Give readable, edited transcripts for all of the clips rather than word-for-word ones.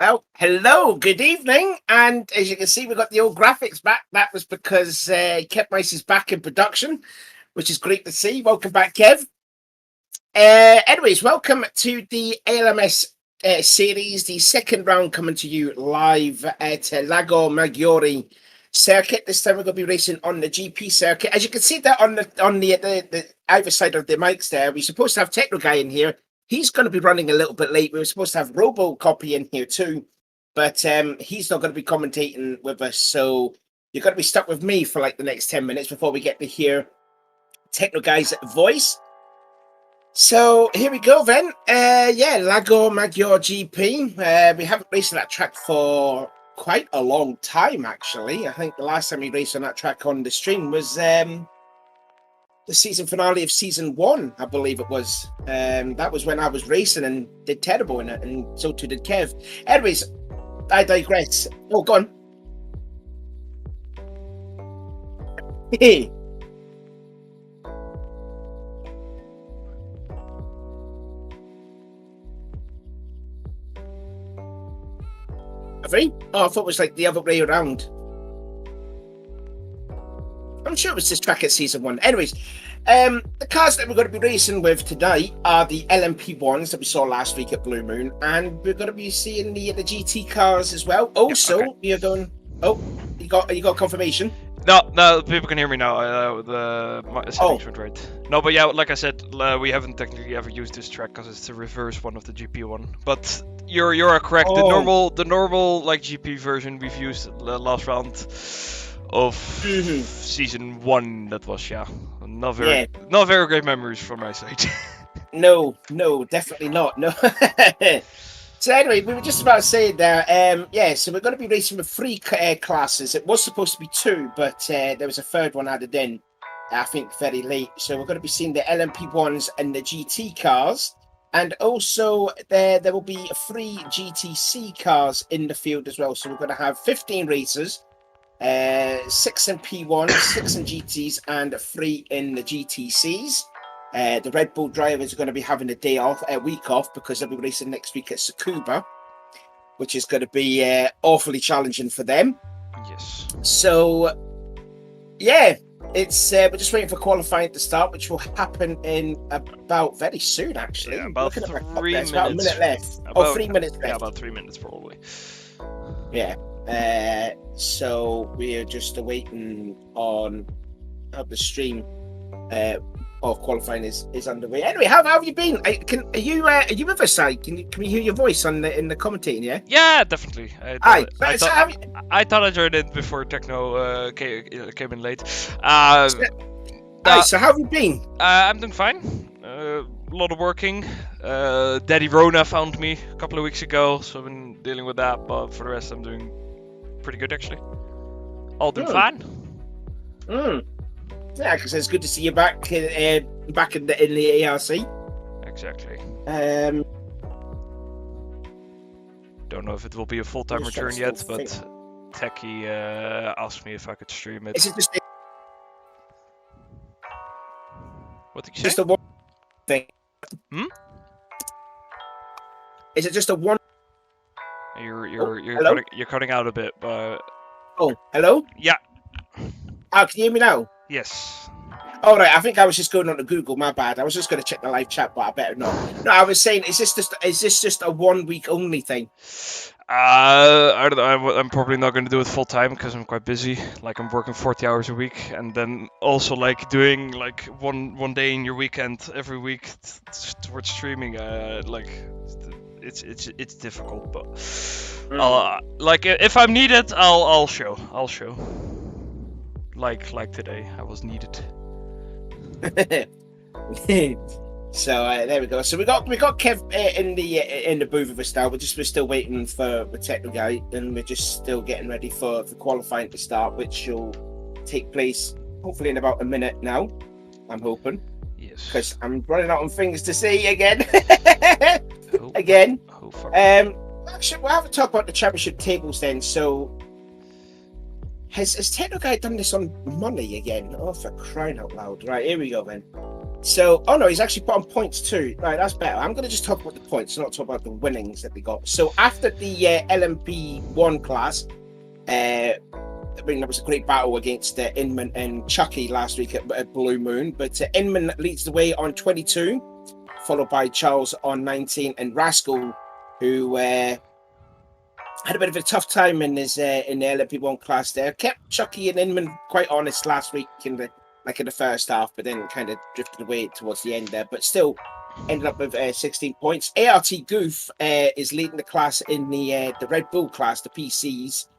Well, hello, good evening. And as you can see, we've got the old graphics back. That was because Kev Mice is back in production, which is great to see. Welcome back, Kev. Anyways, welcome to the ALMS series, the second round coming to you live at Lago Maggiore circuit. This time we're going to be racing on the GP circuit. As you can see that on the either side of the mics there, we're supposed to have Techno Guy in here. He's going to be running a little bit late. We were supposed to have Robo Copy in here too, but he's not going to be commentating with us. So you're going to be stuck with me for like the next 10 minutes before we get to hear Techno Guy's voice. So here we go then. Lago Maggiore GP. We haven't raced on that track for quite a long time, actually. I think the last time we raced on that track on the stream was the season finale of season 1, I believe it was. That was when I was racing and did terrible in it, and so too did Kev. Anyways, I digress. Oh, go on. Hey. Oh, I thought it was like the other way around. I'm sure it was this track at season 1. Anyways, the cars that we're going to be racing with tonight are the LMP ones that we saw last week at Blue Moon, and we're going to be seeing the GT cars as well. Also, yeah, okay. We are going. Oh, you got confirmation? No, people can hear me now. My settings went right. No, but yeah, like I said, we haven't technically ever used this track because it's the reverse one of the GP one. But you're correct. Oh. The normal like GP version we've used last round of season 1. That was not very great memories from my side. No, definitely not. No. So anyway, we were just about to say there, so we're going to be racing with 3 classes. It was supposed to be 2, but there was a third one added in, I think very late. So we're going to be seeing the LMP ones and the GT cars. And also there will be 3 GTC cars in the field as well. So we're going to have 15 racers, 6 in P1, 6 in GTs, and 3 in the GTCs. The Red Bull drivers are going to be having a week off, because they'll be racing next week at Tsukuba, which is going to be awfully challenging for them. Yes. So, yeah, it's we're just waiting for qualifying to start, which will happen in about very soon, actually. Yeah, about 3 minutes. About a minute left. 3 minutes left. Yeah, about 3 minutes probably. Yeah. So we're just waiting on the stream. Qualifying is underway. Anyway, how have you been? Are you with us, Si? Can we hear your voice in the commentating? Yeah. Yeah, definitely. I thought I joined in before Techno came in late. So how have you been? I'm doing fine. A lot of working. Daddy Rona found me a couple of weeks ago, so I've been dealing with that. But for the rest, I'm doing pretty good actually. All doing fine. Yeah, because it's good to see you back in the ARC. Exactly. Don't know if it will be a full-time return yet, but Techie asked me if I could stream it. Is it just what did you say? Just a one thing. Is it just a one? You're cutting out a bit, but. Oh, hello? Yeah. Oh, can you hear me now? Yes. All right, I think I was just going on to Google. My bad. I was just going to check the live chat, but I better not. No, I was saying, is this just a 1 week only thing? I don't know. I'm probably not going to do it full time because I'm quite busy. Like I'm working 40 hours a week, and then also like doing like one day in your weekend every week towards streaming. It's difficult, but like if I'm needed, I'll show. Like today, I was needed. So there we go. So we got Kev in the booth with us now. We're still waiting for the technical guy, and we're just still getting ready for qualifying to start, which will take place hopefully in about a minute now. I'm hoping. Yes. Because I'm running out of things to say again. Again. Actually, we'll have a talk about the championship tables then. So. Has Techno Guy done this on money again? Oh, for crying out loud. Right, here we go then. So, oh no, he's actually put on points too. Right, that's better. I'm going to just talk about the points, not talk about the winnings that they got. So after the LMP1 class, I mean, there was a great battle against Inman and Chucky last week at Blue Moon, but Inman leads the way on 22, followed by Charles on 19, and Rascal, who had a bit of a tough time in the LMP1 class there. Kept Chucky and Inman quite honest last week in the first half, but then kind of drifted away towards the end there. But still ended up with 16 points. ART Goof is leading the class in the Red Bull class, the PCs.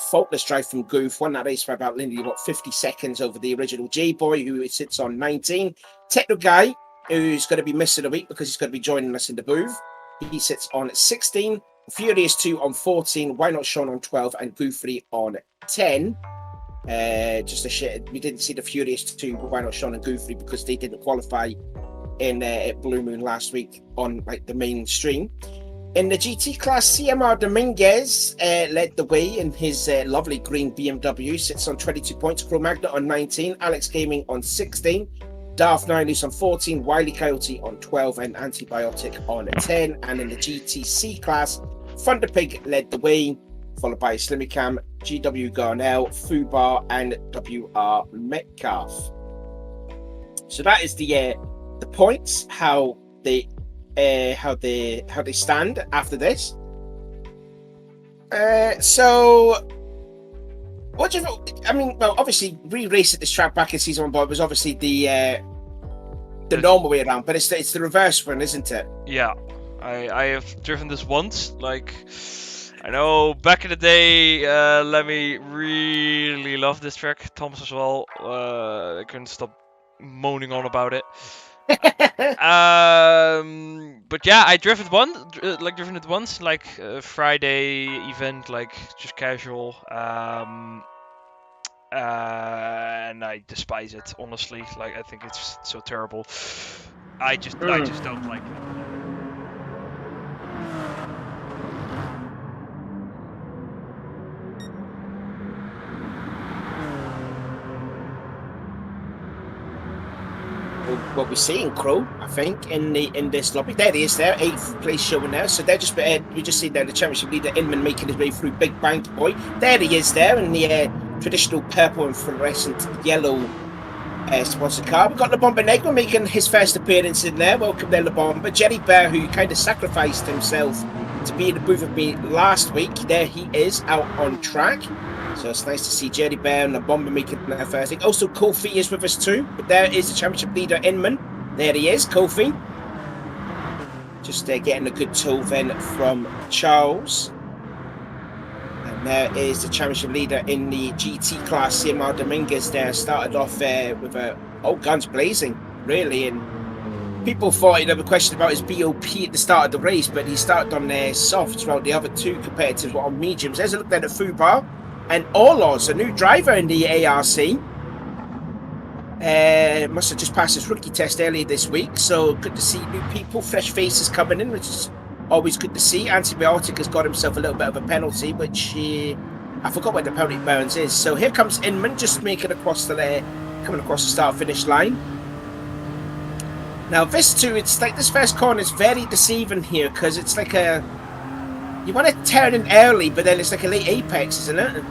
Faultless drive from Goof, won that race by about literally 50 seconds over the original J-Boy, who sits on 19. Techno Guy, who's going to be missing a week because he's going to be joining us in the booth. He sits on 16. Furious 2 on 14, Why Not Sean on 12, and Goofy on 10. Just a shit. We didn't see the Furious 2, Why Not Sean and Goofy because they didn't qualify in at Blue Moon last week on the main stream. In the GT class, CMR Dominguez led the way in his lovely green BMW, sits on 22 points. Cro-Magna on 19, Alex Gaming on 16, Darth 9 is on 14, Wiley Coyote on 12, and Antibiotic on 10. And in the GTC class, Thunder Pig led the way, followed by Slimmy Cam, GW Garnell, Fubar, and WR Metcalf. So that is the points, how they stand after this. So what do you know? I mean, well, obviously re-race at this track back in season 1, but it was obviously the normal way around, but it's the reverse one, isn't it? Yeah, I have driven this once. Like, I know back in the day, Lemmy really loved this track. Thomas as well. I couldn't stop moaning on about it. But yeah, I driven it once, like a Friday event, like just casual. And I despise it, honestly. Like, I think it's so terrible. I just don't like it. What we're seeing, Crow, I think, in this lobby. There he is there, 8th place showing there. So they're just we just see there the championship leader Inman making his way through Big Bank Boy. There he is there in the traditional purple and fluorescent yellow sponsored car. We've got La Bomba Negro making his first appearance in there. Welcome there, La Bomba. Jerry Bear, who kind of sacrificed himself to be in the booth with me last week. There he is out on track. So it's nice to see Jerry Bear and La Bomba making their first thing. Also, Kofi is with us too. But there is the championship leader, Inman. There he is, Kofi. Just getting a good tow then from Charles. And there is the championship leader in the GT class, CMR Dominguez there. Started off with guns blazing, really. And people thought he'd have a question about his BOP at the start of the race, but he started on softs while the other two competitors were on mediums. There's a look there at Fubar. And Orlos, a new driver in the ARC, must have just passed his rookie test earlier this week. So good to see new people, fresh faces coming in, which is always good to see. Antibiotic has got himself a little bit of a penalty, which I forgot where the penalty bounce is. So here comes Inman, just coming across the start-finish line. Now this too, it's like this first corner is very deceiving here because it's like you want to turn in early, but then it's like a late apex, isn't it?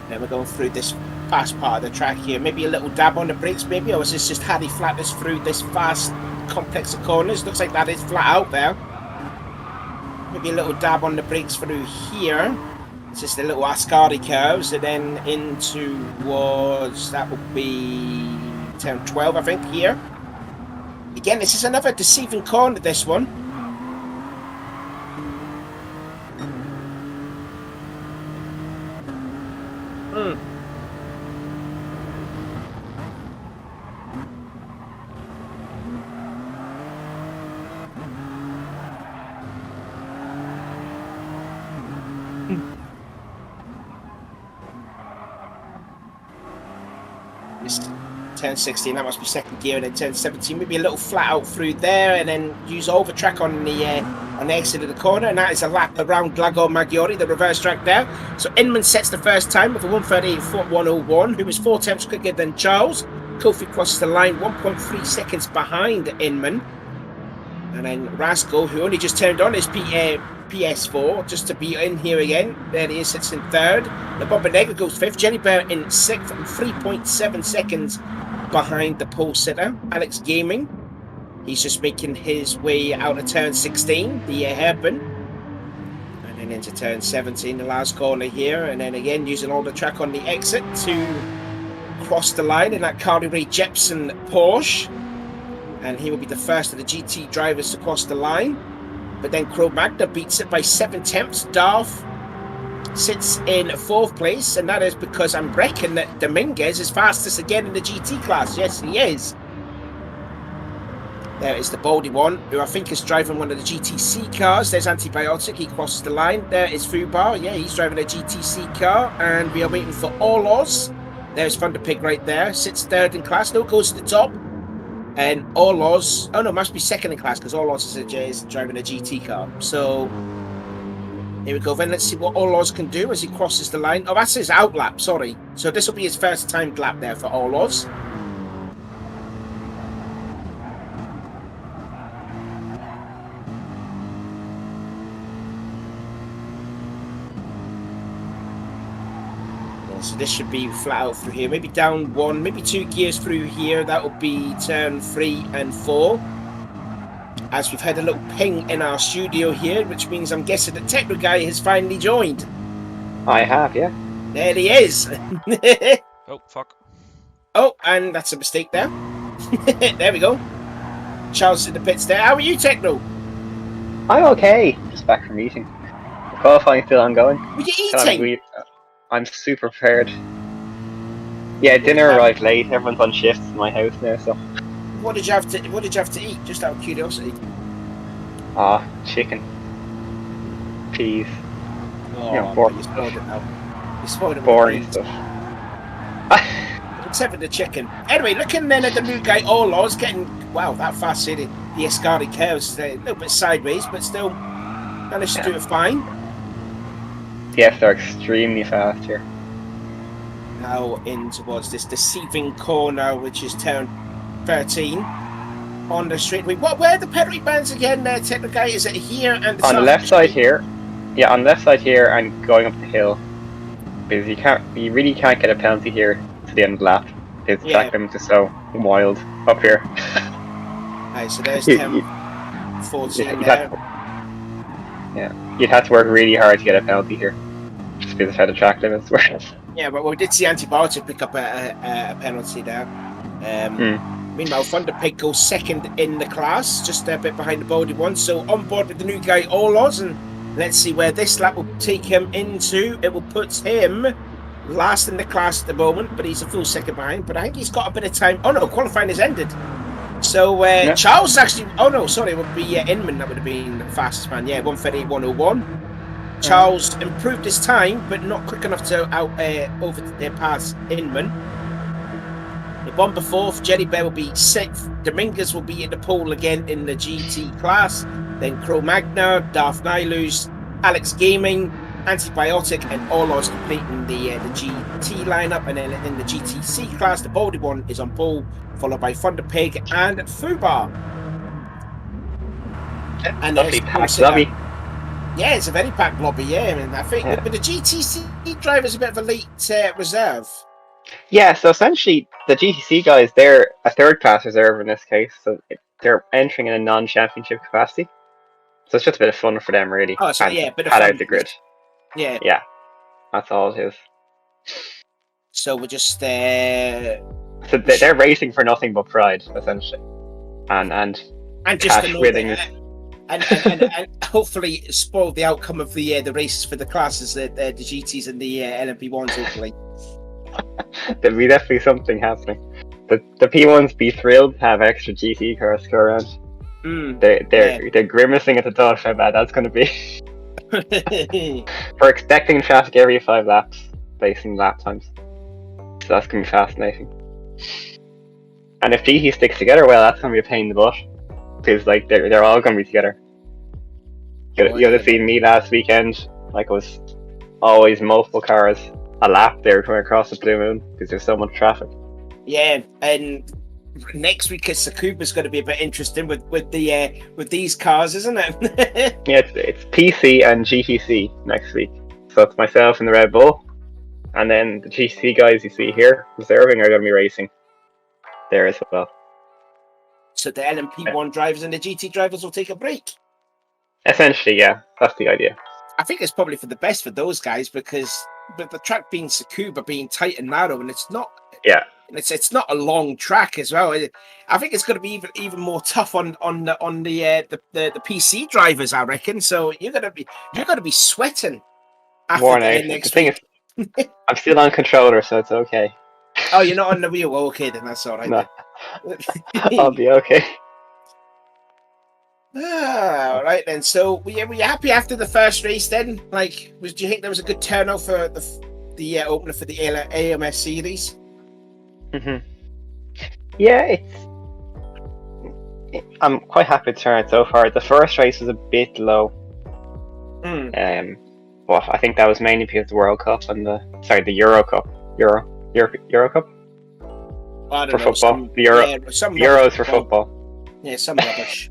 Then we're going through this fast part of the track here. Maybe a little dab on the brakes, maybe, or is this just Harry Flatters through this fast complex of corners? Looks like that is flat out there. Maybe a little dab on the brakes through here. It's just a little Ascari curves, and then in towards, that will be turn 12, I think, here. Again, this is another deceiving corner, this one. It's turn 16, that must be second gear, and then turn 17, maybe a little flat out through there, and then use overtrack on the exit of the corner, and that is a lap around Lago Maggiore, the reverse track there. So Inman sets the first time with a 1:38.101, who was 4 tenths quicker than Charles. Kofi crosses the line 1.3 seconds behind Inman. And then Rascal, who only just turned on his PS4 just to be in here again. There he is, sits in third. The Bombanega goes fifth. Jenny Bear in sixth, and 3.7 seconds behind the pole sitter, Alex Gaming. He's just making his way out of turn 16, the hairpin. And then into turn 17, the last corner here. And then again, using all the track on the exit to cross the line in that Carly Rae Jepsen Porsche. And he will be the first of the GT drivers to cross the line. But then Cro Magna beats it by 7 tenths. Darth sits in 4th place, and that is because I'm reckoning that Dominguez is fastest again in the GT class. Yes, he is. There is the Baldy one, who I think is driving one of the GTC cars. There's Antibiotic, he crosses the line. There is Fubar, yeah, he's driving a GTC car. And we are waiting for Orloz. There's Thunder Pig right there, sits 3rd in class, no, goes to the top. And Orloz, oh no, must be 2nd in class because Orloz is driving a GT car. So here we go. Then let's see what Orloz can do as he crosses the line. Oh, that's his out lap. Sorry. So this will be his first timed lap there for Orloz. So this should be flat out through here, maybe down 1, maybe 2 gears through here. That will be turn 3 and 4. As we've had a little ping in our studio here, which means I'm guessing the Techno guy has finally joined. I have, yeah. There he is. Oh, fuck. Oh, and that's a mistake there. There we go. Charles in the pits there. How are you, Techno? I'm okay. Just back from eating. The qualifying still ongoing. Were you eating? I'm super prepared. Yeah, dinner arrived late. Everyone's on shifts in my house now, so. What did you have to eat? Just out of curiosity. Chicken, peas. Oh, you know, boring you stuff. spoiled it now. You spoiled it. Boring stuff. Except for the chicken. Anyway, looking then at the new guy, Orloz, getting, wow, that fast here. The Escari curves a little bit sideways, but still managed to do it fine. Yes, they're extremely fast here. Now in towards this deceiving corner, which is turn 13 on the straightaway. Where are the penalty bands again there, Techno guy? Is it here and on the left side here? Yeah, on the left side here and going up the hill. Because you really can't get a penalty here to the end of the lap. Because the track limits are so wild up here. Right, so there's 10, 14 there. Yeah, you'd have to work really hard to get a penalty here. Just because of how the track limits were. Yeah, but we did see Antibiotic pick up a penalty there. Meanwhile, Thunder Pig goes 2nd in the class, just a bit behind the Baldy one. So on board with the new guy, Orloz, and let's see where this lap will take him into. It will put him last in the class at the moment, but he's a full second behind. But I think he's got a bit of time. Oh no, qualifying has ended. So Charles actually, oh no, sorry, it would be Inman that would have been the fastest man. Yeah, 1:38.101. Charles improved his time, but not quick enough to pass Inman. The Bomber 4th, Jerry Bear will be 6th. Dominguez will be in the pole again in the GT class. Then Cro Magna, Darth Nihilus, Alex Gaming, Antibiotic, and Orloz completing the GT lineup. And then in the GTC class, the Baldy one is on pole, followed by Thunder Pig and Fubar. And lovely packed lobby. Yeah, it's a very packed lobby, yeah. I mean, I think but the GTC driver's a bit of a late reserve. Yeah, so essentially the GTC guys, they're a 3rd class reserve in this case, so they're entering in a non-championship capacity. So it's just a bit of fun for them, really. Oh, so yeah, a bit of fun. Out the grid. Yeah. Yeah, that's all it is. So we're just... So they're racing for nothing but pride, essentially. And just cash winnings. And hopefully spoil the outcome of the races for the classes, the GTs and the LMP1s, hopefully. There'll be definitely something happening. The P1s be thrilled to have extra GT cars to go around. They're grimacing at the thought of how bad that's going to be. We're expecting traffic every 5 laps, based on lap times. So that's going to be fascinating. And if GT sticks together, well, that's going to be a pain in the butt. Because like they're all going to be together. You would have seen me last weekend. Like, it was always multiple cars a lap there going across the Blue Moon because there's so much traffic. Yeah, and next week Tsukuba's going to be a bit interesting with these cars, isn't it? Yeah, it's PC and GTC next week. So it's myself and the Red Bull, and then the GTC guys you see here reserving are going to be racing there as well. So the LMP1 drivers and the GT drivers will take a break. Essentially, yeah, that's the idea. I think it's probably for the best for those guys because with the track being Tsukuba being tight and narrow, and it's not. Yeah. It's not a long track as well. I think it's going to be even more tough on the PC drivers, I reckon. So you're going to be sweating. More the thing is, I'm still on controller, so it's okay. Oh, you're not on the wheel. Well, okay, then that's all right. No. I'll be okay. All right then. So were you happy after the first race then? Like, do you think there was a good turnout for the opener for the ALMS series? Yeah, I'm quite happy with the turnout so far. The first race was a bit low. Well, I think that was mainly because the World Cup and the Euro Cup. Euro Cup? I don't for know, football. The Euros for football. Yeah, some rubbish.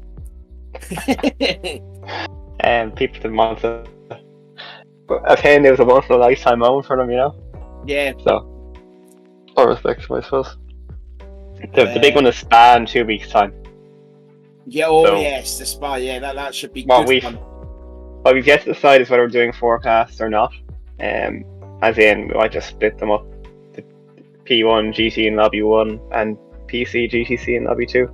And people didn't want to. But again, it was a once in a lifetime moment for them, you know? Yeah. So, all respect to, I suppose. The big one is Spa in 2 weeks' time. Yeah, yes, the Spa, yeah, that should be good fun. What we've yet to decide is whether we're doing forecasts or not. As in, we might just split them up. The P1 GT in Lobby 1 and PC GTC in Lobby 2. So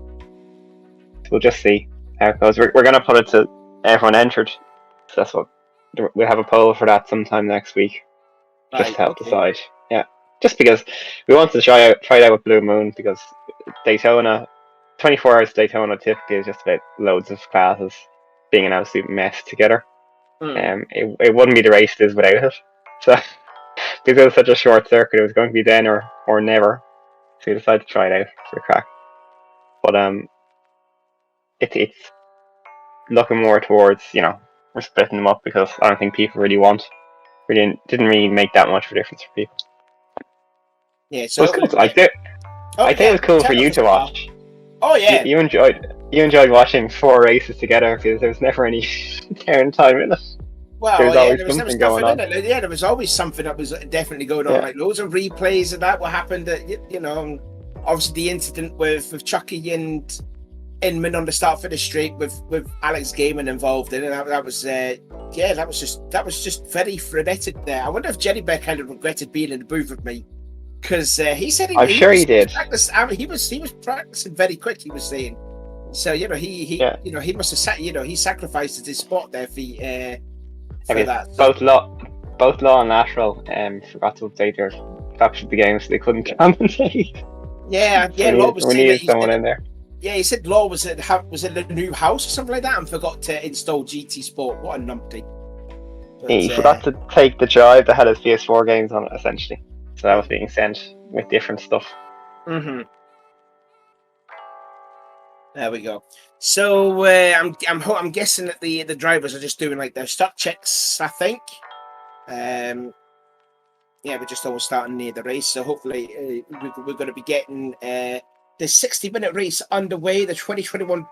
we'll just see how it goes. We're going to put it to everyone entered. So that's what we'll have a poll for that sometime next week. Just to help decide. Yeah. Just because we wanted to try it out with Blue Moon, because Daytona, 24 hours Daytona typically is just about loads of classes being an absolute mess together. It wouldn't be the race it is without it. So because it was such a short circuit, it was going to be then or never. So we decided to try it out for the crack. But it's looking more towards, we're splitting them up because I don't think people didn't really make that much of a difference for people. Yeah, so it was cool. I think it was cool for you to watch. Oh yeah, you enjoyed watching 4 races together because there was never any downtime in it. Well, there was always something going on. Yeah, there was always something that was definitely going on. Like loads of replays of that. What happened? Obviously the incident with Chucky and Inman on the start finish straight with Alex Gaiman involved in it. That was just very frenetic there. I wonder if Jenny Beck kind of regretted being in the booth with me. Because he said I'm sure he did. He was practicing very quick. He was saying, so he must have he sacrificed his spot there for that. Both Law and Lateral forgot to update their capture the game, so they couldn't commentate. Yeah. Law was saying that someone in there. Yeah, he said Law was in a new house or something like that, and forgot to install GT Sport. What a numpty! He forgot to take the drive that had his PS4 games on it, essentially. So that was being sent with different stuff. There we go. So I'm guessing that the drivers are just doing like their stock checks, I think. We're just almost starting near the race, so hopefully we're going to be getting the 60-minute race underway. The 2021.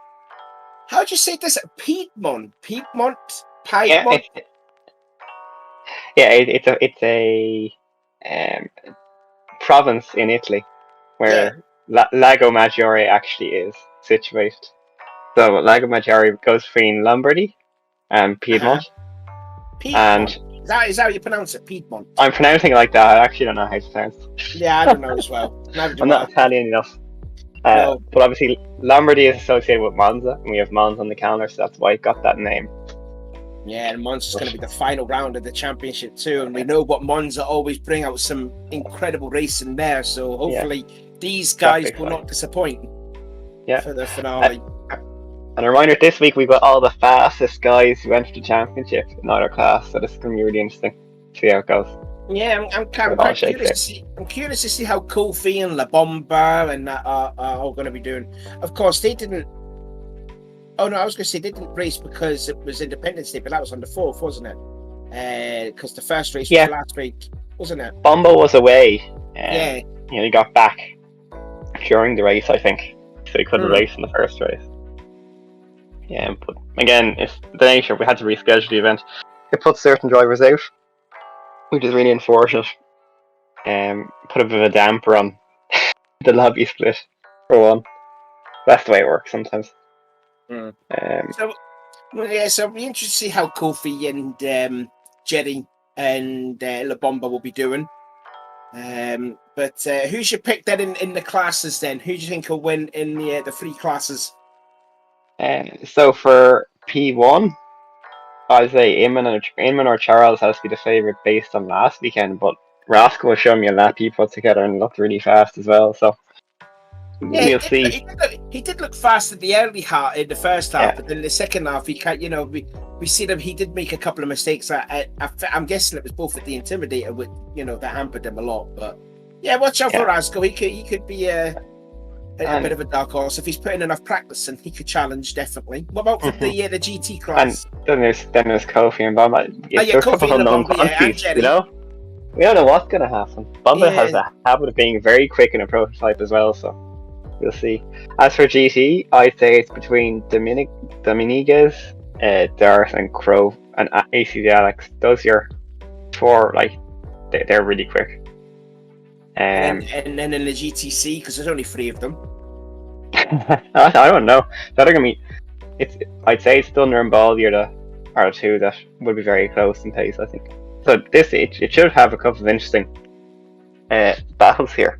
How would you say this? Piedmont. It's a province in Italy where Lago Maggiore actually is situated. So Lago Maggiore goes between Lombardy and Piedmont. And is that how you pronounce it? Piedmont. I'm pronouncing it like that. I actually don't know how to pronounce it. Yeah, I don't know as well. I'm not Italian enough. But obviously Lombardy is associated with Monza, and we have Monza on the calendar, so that's why it got that name. Yeah, and Monza's going to be the final round of the championship too, and we know what Monza always bring out some incredible racing there. So hopefully these guys will not disappoint. Yeah. For the finale. And a reminder, this week we've got all the fastest guys who entered the championship in either class, so this is going to be really interesting to see how it goes. Yeah, I'm quite curious to see. I'm curious to see how Kofi and La Bomba and that are all going to be doing. Of course, they didn't. Oh no, I was going to say they didn't race because it was Independence Day, but that was on the 4th, wasn't it? Because the first race was last week, wasn't it? Bomba was away. Yeah. He got back during the race, I think, so he couldn't race in the first race. Yeah, but again, it's the nature. We had to reschedule the event. It put certain drivers out, which is really unfortunate. Put a bit of a damper on the lobby split for one. That's the way it works sometimes. So it'll be interesting to see how Kofi and Jerry and La Bomba will be doing. But who's your pick then in the classes then? Who do you think will win in the 3 classes? So for P1, I'd say Inman or Charles has to be the favourite based on last weekend, but Roscoe was showing me a lap he put together and looked really fast as well, so we'll see. He did look fast at the early half in the first half, but then the second half he can't. We see them. He did make a couple of mistakes. I'm guessing it was both at the Intimidator, with that hampered him a lot. But yeah, watch out for Roscoe. He could be a bit of a dark horse if he's putting enough practice, and he could challenge definitely. What about for the GT class? And then there's Kofi and Bomba. There's a couple of unknown quantities, We don't know what's going to happen. Bomba has a habit of being very quick in a prototype as well, so we'll see. As for GT, I'd say it's between Dominguez, Dart, and Crow, and ACD Alex. Those are your 4. They're really quick. And then in the GTC, because there's only 3 of them. I don't know. I'd say it's Thunder and Baldy are the 2 that would be very close in pace, I think. So it should have a couple of interesting battles here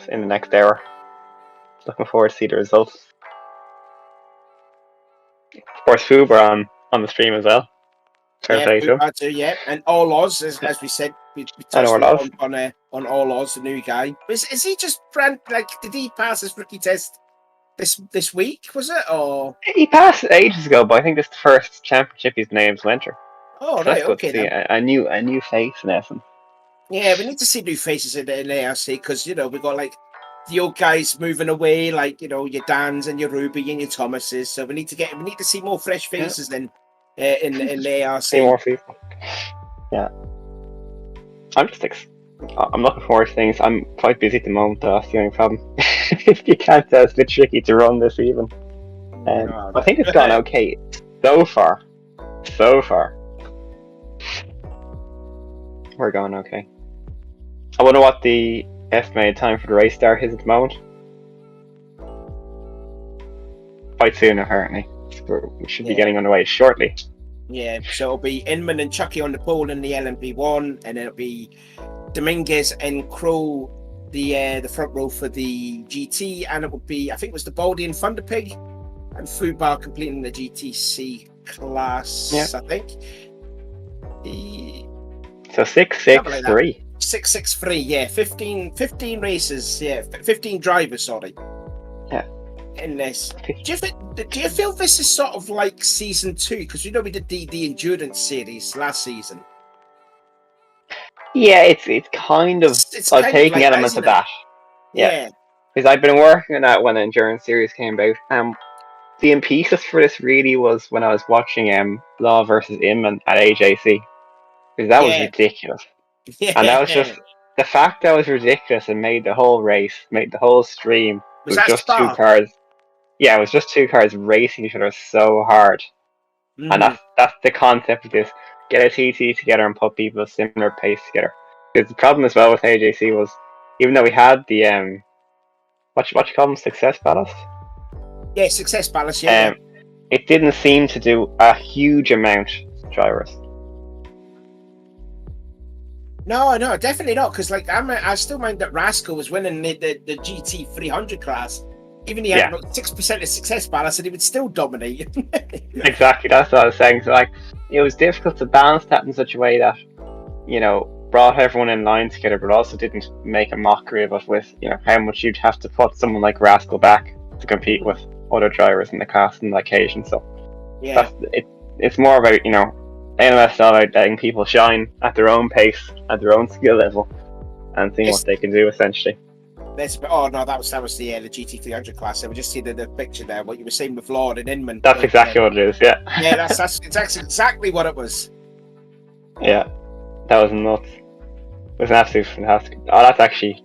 in the next hour. Looking forward to see the results. Of course, Foob are on the stream as well. And All Oz, as we said, we touched on All Oz, the new guy. Is he just did he pass his rookie test this week? Was it or he passed it ages ago? But I think this is the first championship he's been able to enter. Oh, so right, okay. A new face in essence. Yeah, we need to see new faces in ARC because we got the old guys moving away, your Dans and your Ruby and your Thomases. So we need to see more fresh faces than in the ARC. See more people. Yeah, I'm looking forward to things. I'm quite busy at the moment, though. That's the only problem. If you can't tell, it's a bit tricky to run this even. I think it's gone okay so far. We're going okay. I wonder what the estimated time for the race start is at the moment. Quite soon, apparently. We should be getting underway shortly. Yeah, so it'll be Inman and Chucky on the pole in the LMP1, and then it'll be Dominguez and Crow the front row for the GT, and it will be, I think it was the Baldy and Thunderpig, and Fubar completing the GTC class, I think. So 663. 663, yeah. 15 races, 15 drivers, sorry. Yeah. In this. Do you feel this is sort of like season 2? Because we did the endurance series last season. Yeah, it's kind of taking elements of that. Yeah. Because I've been working on that when the endurance series came out. The impetus for this really was when I was watching Law versus Inman at AJC. Because that was ridiculous. Yeah. And that was just the fact that was ridiculous and made the whole race, made the whole stream. It was just Spa? 2 cars. Yeah, it was just 2 cars racing each other so hard. And that's the concept of this. Get a TT together and put people at a similar pace together. Because the problem as well with AJC was, even though we had the what you call them, success ballast? Yeah, success ballast, yeah. It didn't seem to do a huge amount to drivers. No, definitely not. Because I still mind that Rascal was winning the GT 300 class. Even he had about 6% of success ballast, and he would still dominate. Exactly, that's what I was saying. So it was difficult to balance that in such a way that brought everyone in line together, but also didn't make a mockery of it with how much you'd have to put someone like Rascal back to compete with. other drivers in the class on the occasion. So Yeah. it's more about, ALMS style about letting people shine at their own pace, at their own skill level, and seeing what they can do essentially. Oh no, that was the GT300 class. I was just seeing the picture there. What you were saying with Lord and Inman. That's exactly what it is. Yeah. Yeah, that's exactly what it was. Yeah, that was nuts. It was absolutely fantastic. Oh, that's actually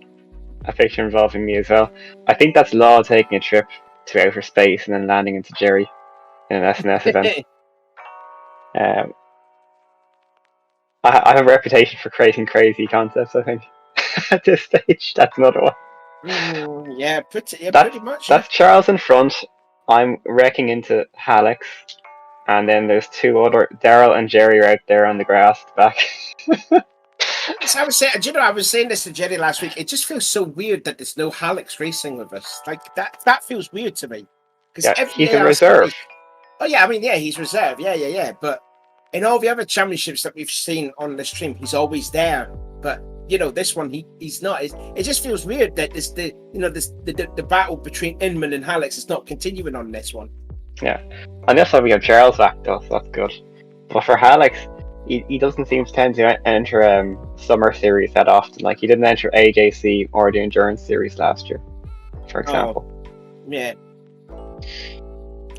a picture involving me as well. I think that's Law taking a trip to outer space and then landing into Jerry in an SNS event. I have a reputation for creating crazy concepts, I think. At this stage, that's another one. Pretty much. That's Charles in front. I'm wrecking into Hallex, and then there's two other Daryl and Jerry are out there on the grass at the back. So I was saying, I was saying this to Jerry last week. It just feels so weird that there's no Hallex racing with us. Like that feels weird to me. Yeah, he's in reserve. He's reserve. Yeah. But in all the other championships that we've seen on the stream, he's always there. But this one he's not. It just feels weird that the battle between Inman and Hallex is not continuing on this one. Yeah, and that's why we have Charles back though, so that's good. But for Hallex, he doesn't seem to tend to enter summer series that often. Like, he didn't enter AJC or the endurance series last year, for example. Yeah,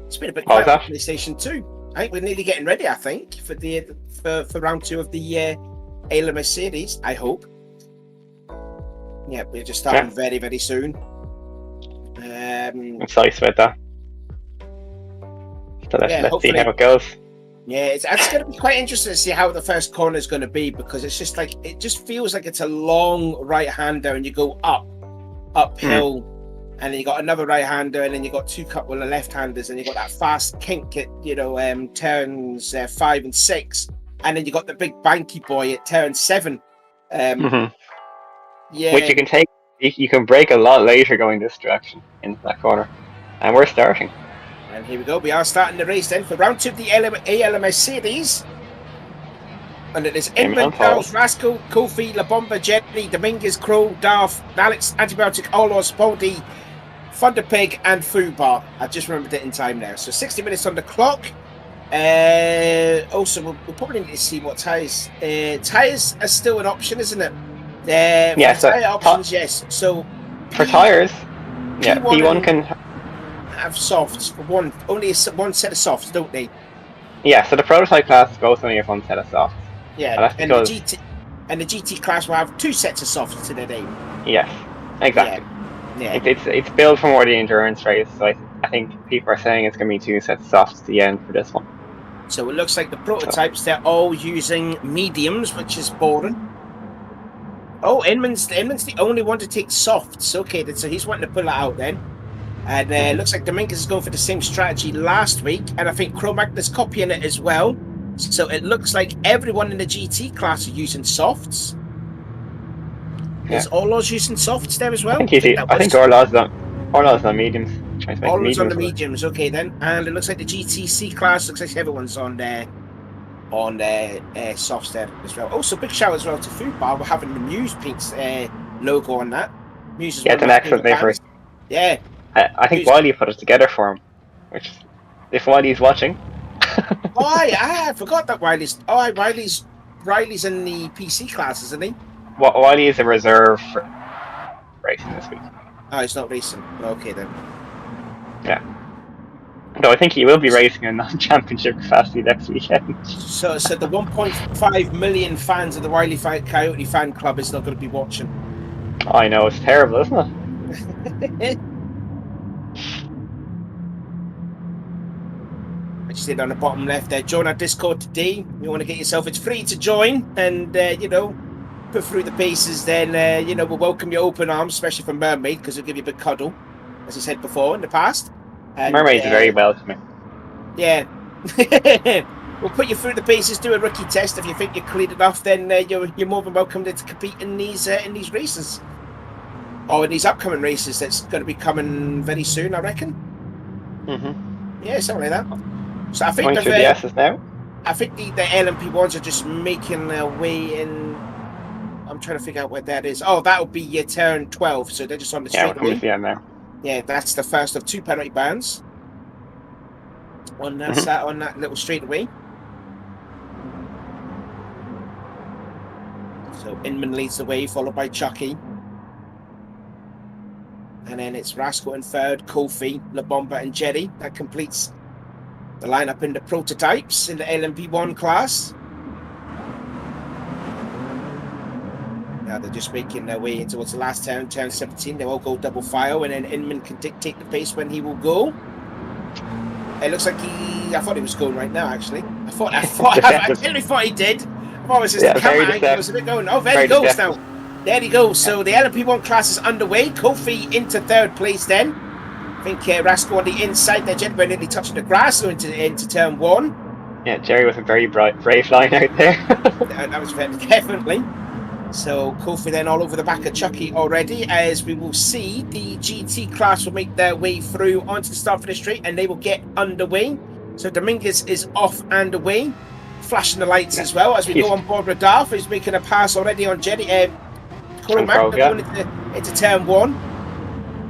it's been a bit quiet on PlayStation 2. I think we're nearly getting ready. I think for round 2 of the ALMS series. I hope. Yeah, we're just starting very, very soon. Excited about that. So let's see how it goes. Yeah, it's going to be quite interesting to see how the first corner is going to be, because it's just like, it just feels like it's a long right-hander and you go uphill, and then you got another right-hander, and then you got two couple of left-handers, and you got that fast kink at turns 5 and 6, and then you got the big banky boy at turn 7. Yeah, which you can brake a lot later going this direction into that corner, and we're starting. And here we go. We are starting the race then for round 2 of the ALMS series. And it is Inman, Charles, Rascal, Kofi, La Bomba, Jerry, Dominguez, Crow, Darth, Alex, Antibiotic, Olos, Baldy, Thunderpig, and Fubar. I just remembered it in time now. So 60 minutes on the clock. Also, we'll probably need to see what tyres. Tyres are still an option, isn't it? Tyre options, yes. So for tyres, P1 can have softs for only one set of softs, don't they? Yeah, so the prototype class both only have one set of softs. Yeah, and the GT class will have 2 sets of softs to their name. Yes, exactly. Yeah. It's built for more the endurance race, so I think people are saying it's going to be 2 sets of softs at the end for this one. So it looks like the prototypes, they're all using mediums, which is boring. Oh, Inman's the only one to take softs. Okay, so he's wanting to pull it out then. And looks like Dominguez is going for the same strategy last week, and I think Cro-Magna's copying it as well. So it looks like everyone in the GT class are using softs. Is Orlow's using softs there as well? I think Orlow's on mediums. Orlow's on the mediums, okay then. And it looks like the GTC class looks like everyone's on softs there as well. Also, big shout as well to Foodbar. We're having the Muse Pinks logo on that. Muse is it's an excellent livery. Yeah. I think Wiley put it together for him, which, if Wiley's watching. I forgot that Riley's in the PC class, isn't he? Wiley is a reserve for racing this week. Oh, he's not racing. Okay then. Yeah. Though I think he will be racing in non-championship capacity next weekend. So the 1.5 million fans of the Wiley Coyote fan club is not going to be watching. I know, it's terrible, isn't it? I just did on the bottom left there. Join our Discord today. You want to get yourself, it's free to join, and put through the paces. Then we'll welcome you open arms, especially for Mermaid, because we'll give you a big cuddle, as I said before in the past. And, Mermaid's very welcoming. Yeah. We'll put you through the paces, do a rookie test. If you think you're clean enough, then you're more than welcome to compete in these races. Or in these upcoming races that's going to be coming very soon, I reckon. Yeah, something like that. So I think the S's now. I think the LMP ones are just making their way in. I'm trying to figure out where that is. Oh, that would be your turn 12. So they're just on the straight away. Yeah, now. Yeah, that's the first of 2 penalty bans. on that little straightaway. So Inman leads the way, followed by Chucky. And then it's Rascal in third, Kofi, La Bomba, and Jerry. That completes the lineup in the prototypes in the LMP1 class. Now they're just making their way towards the last turn, turn 17. They all go double file, and then Inman can dictate the pace when he will go. It looks like I thought he was going right now, actually. I genuinely thought he did. I thought it was just the camera angle was a bit going. Oh, there he goes now. There he goes. So the LMP1 class is underway. Kofi into third place then. I think Rascal on the inside there, Jed, nearly touching the grass, so into turn 1. Yeah, Jerry was a very brave line out there. That was very definitely. So Kofi then all over the back of Chucky already, as we will see the GT class will make their way through onto the start finish straight, and they will get underway. So Dominguez is off and away, flashing the lights as well as we go on board with Darth, who's making a pass already on Jerry. Going into turn 1.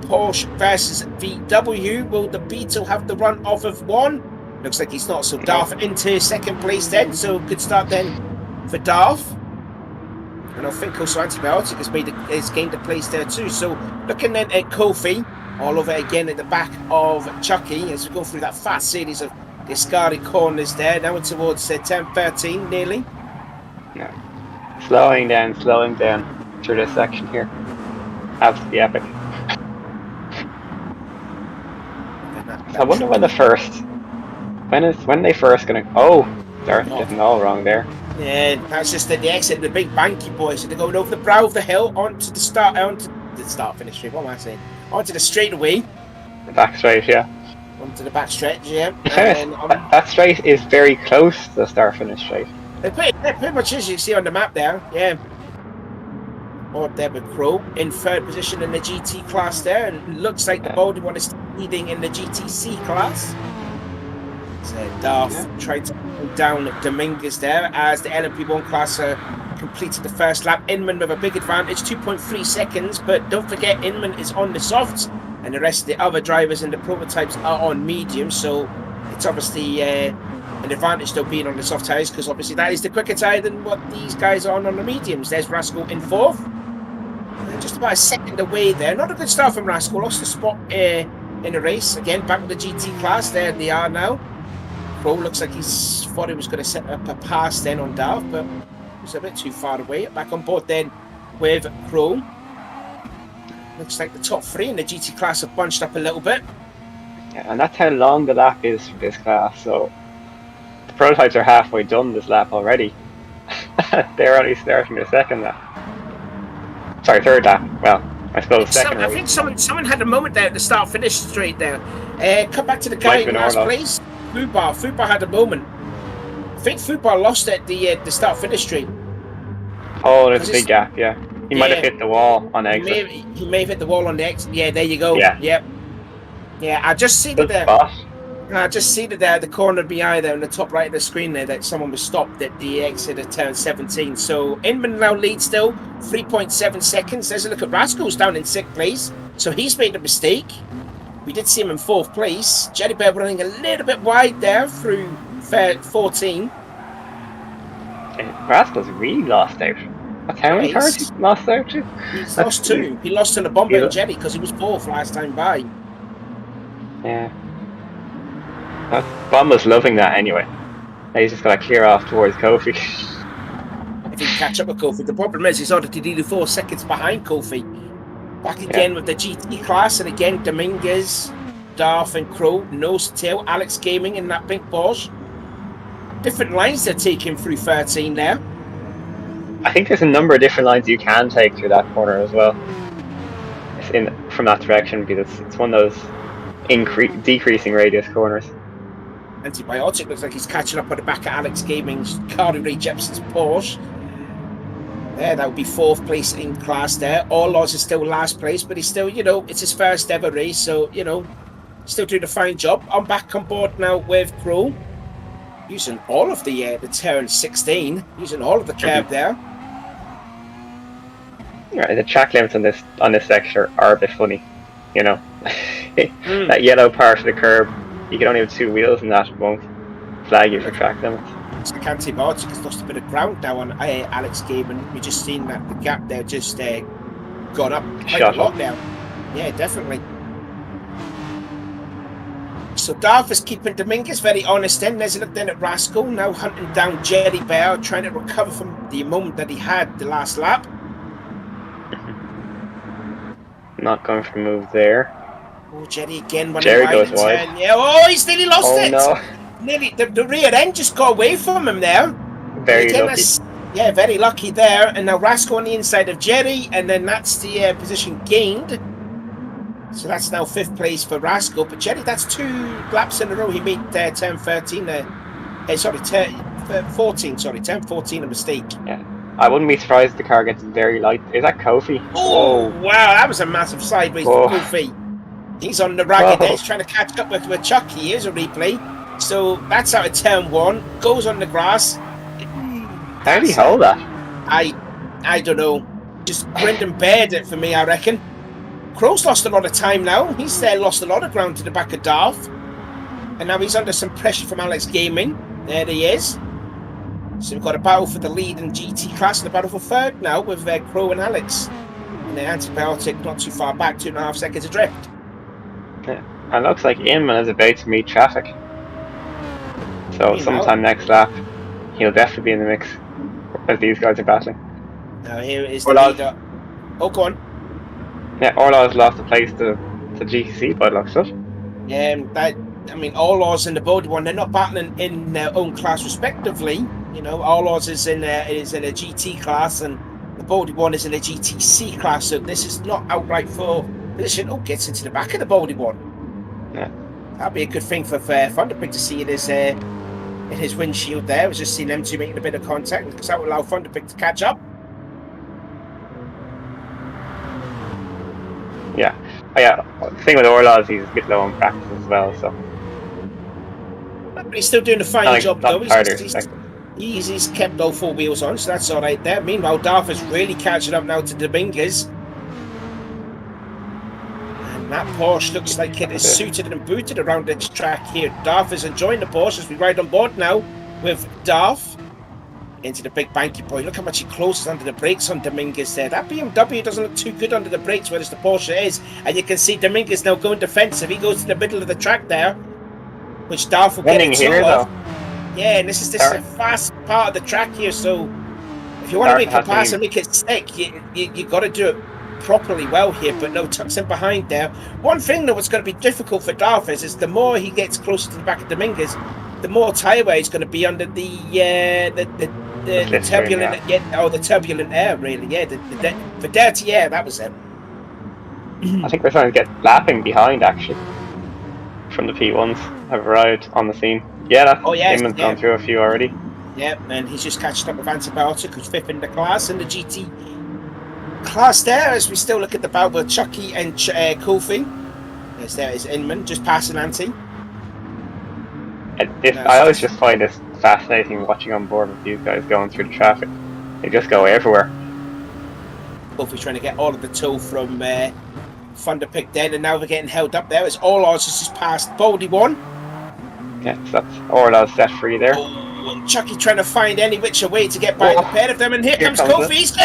Porsche versus VW. Will the Beetle have the run off of 1? Looks like he's not. So Darth into second place then. So good start then for Darth. And I think also Antibiotic has gained a place there too. So looking then at Kofi, all over again at the back of Chucky as we go through that fast series of the Ascari corners there. Now towards turn 13 nearly. Yeah. Slowing down through this section here. Absolutely epic. I wonder when they first gonna. Oh, they're getting all wrong there. Yeah, that's just the exit, the big banky boys. So they're going over the brow of the hill onto the start finish straight. What am I saying? Onto the straightaway. The back straight, yeah. Onto the back stretch, yeah. That straight is very close to the start finish straight. It pretty much is. You see on the map there, yeah. Or there with Crow in third position in the GT class there, and looks like the Baldy one is leading in the GTC class. So Darth tried to pull down Dominguez there as the LMP1 class completed the first lap. Inman with a big advantage, 2.3 seconds, but don't forget Inman is on the softs and the rest of the other drivers in the prototypes are on medium, so it's obviously an advantage though being on the soft tyres, because obviously that is the quicker tyre than what these guys are on the mediums. There's Rascal in fourth. Just about a second away there. Not a good start from Rascal. Lost the spot in the race. Again, back with the GT class. There they are now. Crow looks like he's thought he was going to set up a pass then on Darth, but he's a bit too far away. Back on board then with Crow. Looks like the top 3 in the GT class have bunched up a little bit. Yeah, and that's how long the lap is for this class. So the prototypes are halfway done this lap already. They're only starting the second lap. Sorry, third lap. Well, I suppose second. I think someone had a moment there at the start finish straight there. Come back to the guy in last place. Fubar had a moment. I think Fubar lost at the start finish straight. Oh, there's a big gap. Yeah, he might have hit the wall on exit. He may have hit the wall on the exit. Yeah, there you go. Yeah. Yep. Yeah, I just see that there. I just see that there at the corner of the eye there in the top right of the screen there that someone was stopped at the exit of turn 17. So Inman now leads still, 3.7 seconds. There's a look at Rascal's down in 6th place. So he's made a mistake. We did see him in 4th place. Jerry Bear running a little bit wide there through 14. Rascal's really lost out. That's how many cars he's lost out to? He's lost 2. He lost to the Bomber and Jerry because he was 4th last time by. Yeah. Bomba's loving that anyway. Now he's just got to clear off towards Kofi. If he can catch up with Kofi. The problem is he's already nearly 4 seconds behind Kofi. Back again with the GT class, and again Dominguez, Darth and Crow, nose to tail, Alex Gaming in that pink Porsche. Different lines they're taking through 13 there. I think there's a number of different lines you can take through that corner as well. From that direction, because it's one of those decreasing radius corners. Antibiotic looks like he's catching up on the back of Alex Gaming's Carly Rae Jepson's Porsche. There, that would be 4th place in class there. All Laws is still last place, but he's still, it's his first ever race, so, still doing a fine job. I'm back on board now with Crow, using all of the turn 16, using all of the curb there. Right, the track limits on this section are a bit funny, That yellow part of the curb You can only have 2 wheels and that won't flag you for track limits. So I can't say Baltic has lost a bit of ground now on Alex game, and we just seen that the gap there just got up quite a lot now. Yeah, definitely. So Darth is keeping Dominguez very honest then. There's a look then at Rascal, now hunting down Jerry Bear, trying to recover from the moment that he had the last lap. Not going for a move there. Oh, Jerry again running Jerry wide goes and wide. Yeah, oh, he's nearly lost it. No. Nearly, the rear end just got away from him there. Very lucky. Yeah, very lucky there. And now Rascal on the inside of Jerry, and then that's the position gained. So that's now 5th place for Rascal. But Jerry, that's 2 laps in a row. He made turn 13. Turn 14, a mistake. Yeah. I wouldn't be surprised if the car gets very light. Is that Kofi? Oh, wow, that was a massive sideways for Kofi. He's on the ragged edge trying to catch up with Chucky. Here's a replay. So that's out of turn 1. Goes on the grass. How did he hold that? I don't know. Just grinned and bared it for me, I reckon. Crow's lost a lot of time now. He's lost a lot of ground to the back of Darth. And now he's under some pressure from Alex Gaming. There he is. So we've got a battle for the lead in GT class and a battle for 3rd now with Crow and Alex. And the Antibiotic not too far back, 2.5 seconds adrift. Yeah. And it looks like Inman is about to meet traffic. So sometime next lap, he'll definitely be in the mix as these guys are battling. Now here is the leader. Oh, go on. Yeah, Orlaw's lost a place to GCC by the looks of it. Orlaw's and the Bodie one, they're not battling in their own class respectively. You know, Orlaw's is in a GT class, and the Bodie one is in a GTC class. So this is not outright for position. Oh, gets into the back of the Bodie one. Yeah, that'd be a good thing for Thunderpig to see in his windshield there. I was just seeing them two making a bit of contact because that would allow Thunderpig to catch up. Yeah. Oh, yeah. The thing with Orlaw is he's a bit low on practice as well, so. But he's still doing a fine job though. He's kept all 4 wheels on, so that's all right there. Meanwhile, Darth is really catching up now to Dominguez. And that Porsche looks like it is suited and booted around this track here. Darth is enjoying the Porsche as we ride on board now with Darth into the big banky boy. Look how much he closes under the brakes on Dominguez there. That BMW doesn't look too good under the brakes, whereas the Porsche is. And you can see Dominguez now going defensive. He goes to the middle of the track there, which Darth will get into here, though. Yeah, and this is a fast part of the track here, so if you want to make a pass and make it stick, you got to do it properly well here, but no, tucks in behind there. One thing though, what's going to be difficult for Darth is the more he gets closer to the back of Dominguez, the more tyre wear is going to be under the turbulent, the turbulent air, really. Yeah, the dirty air. That was it. I think we're starting to get lapping behind actually. From the P1s have arrived on the scene. Yeah, that's Inman's gone through a few already. Yeah, and he's just catching up with Antibiotic, who's 5th in the class, and the GT class there, as we still look at the battle with Chucky and Kofi. Yes, there is Inman, just passing Anti. I always just find this fascinating watching on board with these guys going through the traffic. They just go everywhere. Kofi's trying to get all of the tow from Thunderpig then, and now they're getting held up there. It's Orlaw's just past Bodie one. Yeah, so that's Orlaw's set free there. Oh, and Chucky trying to find any which way to get by the pair of them, and here comes Kofi. He's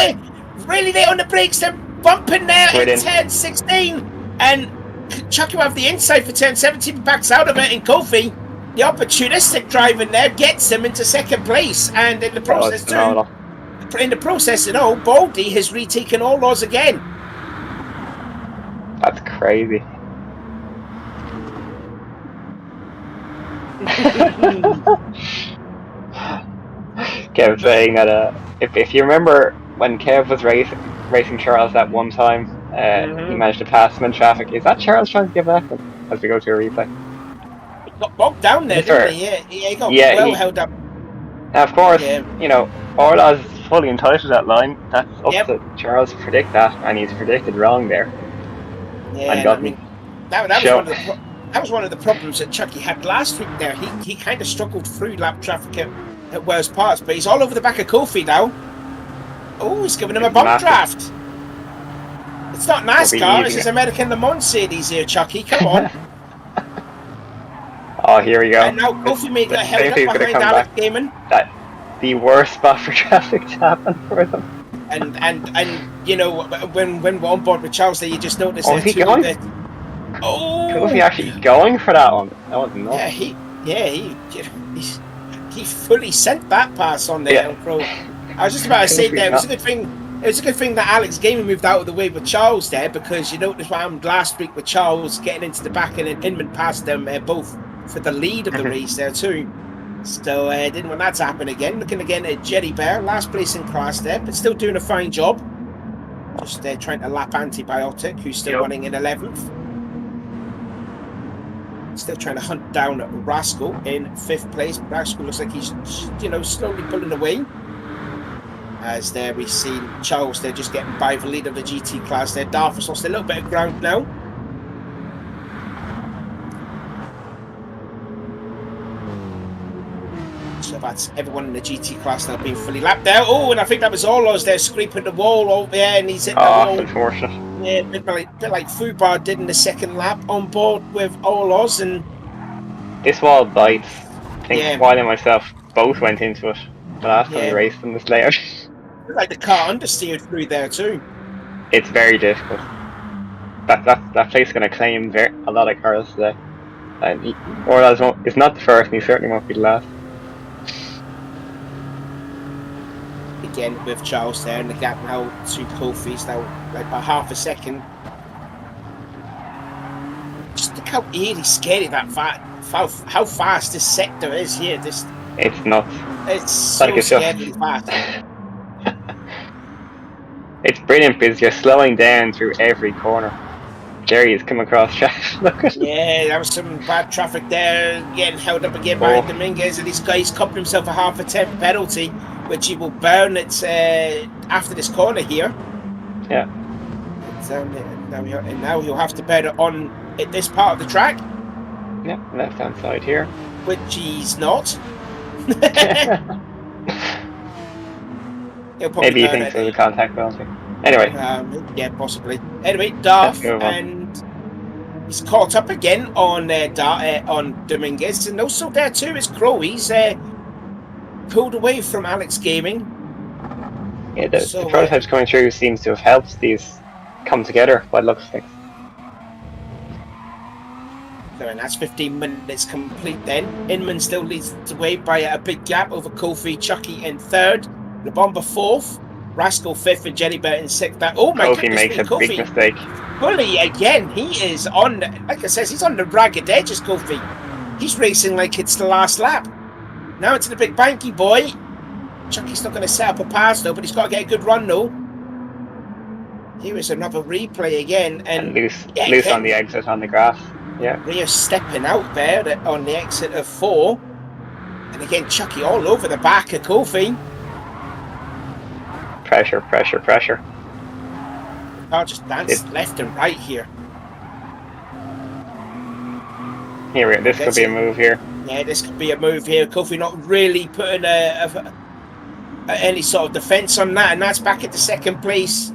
really there on the brakes. They're bumping there in turn 16, and Chucky will have the inside for turn 17, backs out of it, and Kofi, the opportunistic driving there, gets him into 2nd place, and in the process Bodie has retaken Orlaw's again. That's crazy. Kev saying that if you remember when Kev was racing Charles that one time, he managed to pass him in traffic. Is that Charles trying to give back as we go to a replay? He got bogged down there, didn't he? Yeah, he got held up. Now, of course, you know, Orlaw's fully entitled to that line. That's up to Charles to predict that, and he's predicted wrong there. Yeah, that was one of the problems that Chucky had last week there. He kind of struggled through lap traffic at Wells Parks, but he's all over the back of Kofi now. Oh, he's giving him a bump draft. It's not NASCAR, this is American Le Mans Mercedes here, Chucky. Come on. Oh, here we go. And now Kofi may get held up Safety's gonna behind come Alex back. Gaiman. The worst spot for traffic to happen for them. And you know, when we're on board with Charles there, you just notice Oh, there is he too going? that Kofi actually going for that one? That was nuts. He fully sent that pass on there. Yeah. I was just about to say Kofi's there, it was a not- good thing. It was a good thing that Alex Gaiman moved out of the way with Charles there, because you noticed what happened last week with Charles getting into the back and then Inman passed them both for the lead of the race there too. So didn't want that to happen again. Looking again at Jerry Bear, last place in class there, but still doing a fine job. Just trying to lap Antibiotic, who's still running in 11th. Still trying to hunt down Rascal in 5th place. Rascal looks like he's, slowly pulling away. As there we see Charles there just getting by the lead of the GT class there. Darth has lost a little bit of ground now. So that's everyone in the GT class now being fully lapped there. Oh, and I think that was Orlos there scraping the wall over there, and he's hit the wall. Unfortunate. Yeah, a bit like Fubar did in the second lap on board with Orlos, and this wall bites. I think Wiley and myself both went into it the last time we raced in this layout. Like the car understeered through there too. It's very difficult. That place is going to claim a lot of cars today. And Orlos is not the first, and he certainly won't be the last. Again with Charles there, and the gap now to Kofi's now like by half a second. Just look how eerie scary how fast this sector is here. It's nuts. It's so scarily fast. It's brilliant because you're slowing down through every corner. Jerry has come across traffic. Look at Yeah, there was some bad traffic there, getting held up again by Dominguez, and this guy's coupled himself a half a temp penalty, which he will burn it after this corner here. Yeah. Now he'll have to burn it on at this part of the track. Yeah, left hand side here. Which he's not. Maybe he thinks there's a contact penalty. Anyway. Yeah, possibly. Anyway, Darth, and he's caught up again on Dominguez, and also there too is Crow. He's pulled away from Alex Gaming. Yeah, the prototypes coming through seems to have helped these come together by the looks of things. So, and that's 15 minutes complete then. Inman still leads the way by a big gap over Kofi, Chucky in 3rd, the Bomber 4th, Rascal 5th, and Jelly Bear in 6th. Oh my goodness, makes a big mistake. Fully again, he is on, like I said, he's on the ragged edges, Kofi. He's racing like it's the last lap. Now into the big banky boy. Chucky's not going to set up a pass though, but he's got to get a good run though. Here is another replay again, and loose on the exit on the grass. Yeah, Rhea stepping out there on the exit of 4, and again Chucky all over the back of Kofi. Pressure. The car just danced left and right here. Here we go. This could be a move here. Yeah, this could be a move here. Kofi not really putting any sort of defence on that, and that's back at the 2nd place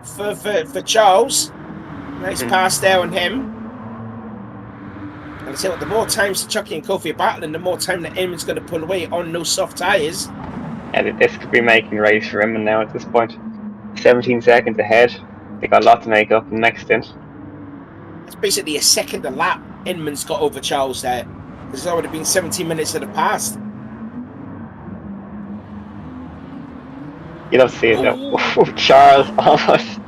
for Charles. Nice pass there on him. And I say what, the more times Chucky and Kofi are battling, the more time that Inman's going to pull away on no soft tyres. And this could be making race for Inman now at this point. 17 seconds ahead. They got a lot to make up in the next stint. It's basically a second a lap Inman's got over Charles there. There's already been 17 minutes that have passed. You don't see it though. Oh, Charles almost.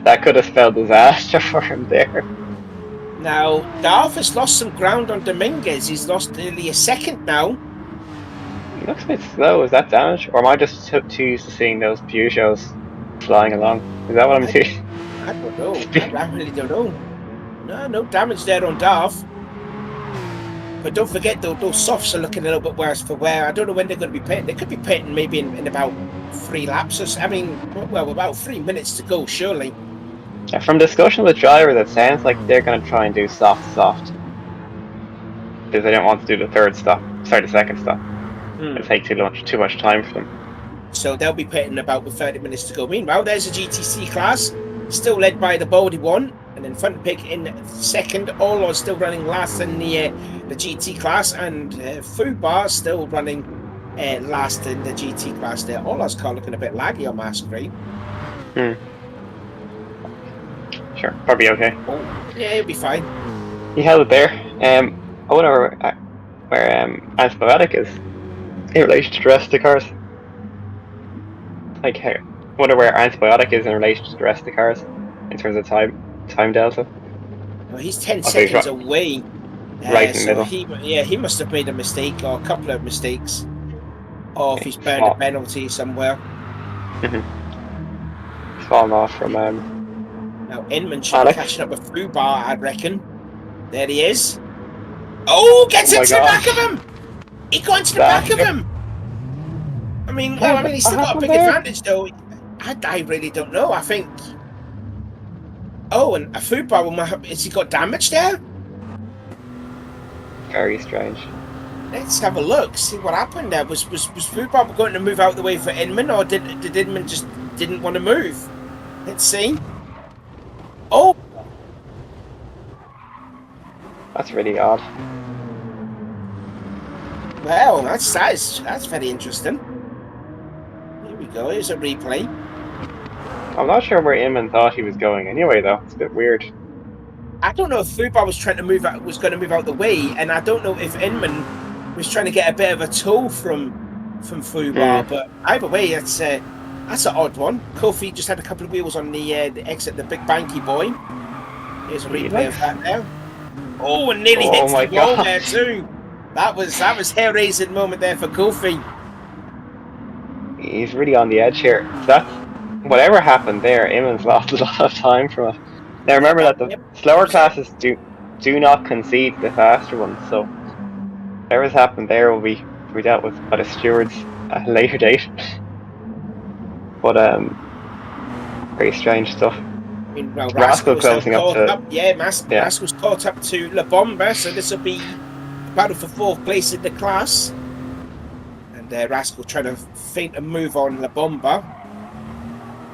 That could have spelled disaster for him there. Now, Darth has lost some ground on Dominguez. He's lost nearly a second now. He looks a bit slow. Is that damage? Or am I just too used to seeing those Peugeots flying along? Is that what I'm seeing? I don't know. I really don't know. No damage there on Darth. But don't forget, though, those softs are looking a little bit worse for wear. I don't know when they're going to be pitting. They could be pitting maybe in about 3 laps. About 3 minutes to go, surely. Yeah, from discussion with drivers, it sounds like they're going to try and do soft. Because they don't want to do the 2nd stop. It'll take too much time for them. So they'll be pitting about with 30 minutes to go. Meanwhile, there's a GTC class. still led by the Baldy one, and then Fun Pig in second. All still running last in the GT class, and Fubar still running last in the GT class there. All's car looking a bit laggy on my screen. Sure, probably okay. Oh, yeah, he'll be fine. He held it there. I wonder where Antibiotic is in relation to the rest of the cars. Like, I wonder where Antibiotic is in relation to the rest of the cars in terms of time delta. Well, he's 10 seconds away. Right in the middle. He must have made a mistake or a couple of mistakes. Or if he's burned a penalty somewhere. He's fallen off from. Now Inman should be catching up with Fubar, I'd reckon. There he is. Oh, gets into the back of him! He got into the back of him! I mean, he's still got a big advantage though. I really don't know. I think. Oh, and a Fubar, has he got damage there? Very strange. Let's have a look, see what happened there. Was Fubar going to move out the way for Inman, or did Inman just didn't want to move? Let's see. Oh! That's really odd. Well, that's very interesting. Here we go, here's a replay. I'm not sure where Inman thought he was going anyway, though. It's a bit weird. I don't know if Fubar was going to move out the way, and I don't know if Inman was trying to get a bit of a toll from Fubar, but either way, that's an odd one. Kofi just had a couple of wheels on the exit, the big banky boy. Here's a replay of that now. Oh, and nearly hits the wall there too. That was hair-raising moment there for Kofi. He's really on the edge here. That's whatever happened there. Inman's lost a lot of time from it. Now remember that the slower classes do not concede the faster ones, so whatever's happened there will be dealt with by the stewards at a later date. But very strange stuff. I mean, well, Rascal closing up to Rascal's caught up to La Bomba, so this will be battle for fourth place in the class. And Rascal trying to feint a move on La Bomba.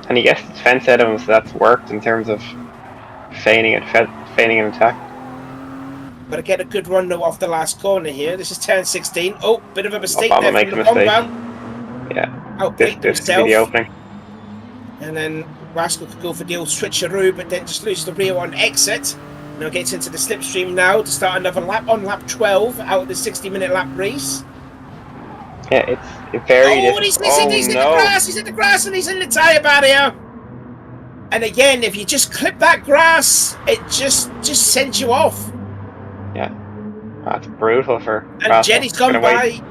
And he gets the fence out of him, so that's worked in terms of feigning an attack. But I get a good run though off the last corner here. This is turn 16. Oh, bit of a mistake Obama there makes from a La mistake. Bomba. Yeah. This could be the opening. And then Rascal could go for the old switcheroo, but then just lose the rear on exit. Now gets into the slipstream now to start another lap on lap 12 out of the 60-minute lap race. Yeah, it's very difficult. He's in the grass, he's in the grass, and he's in the tyre barrier. And again, if you just clip that grass, it just sends you off. Yeah, that's brutal for. And Rascal. Jerry's gone by.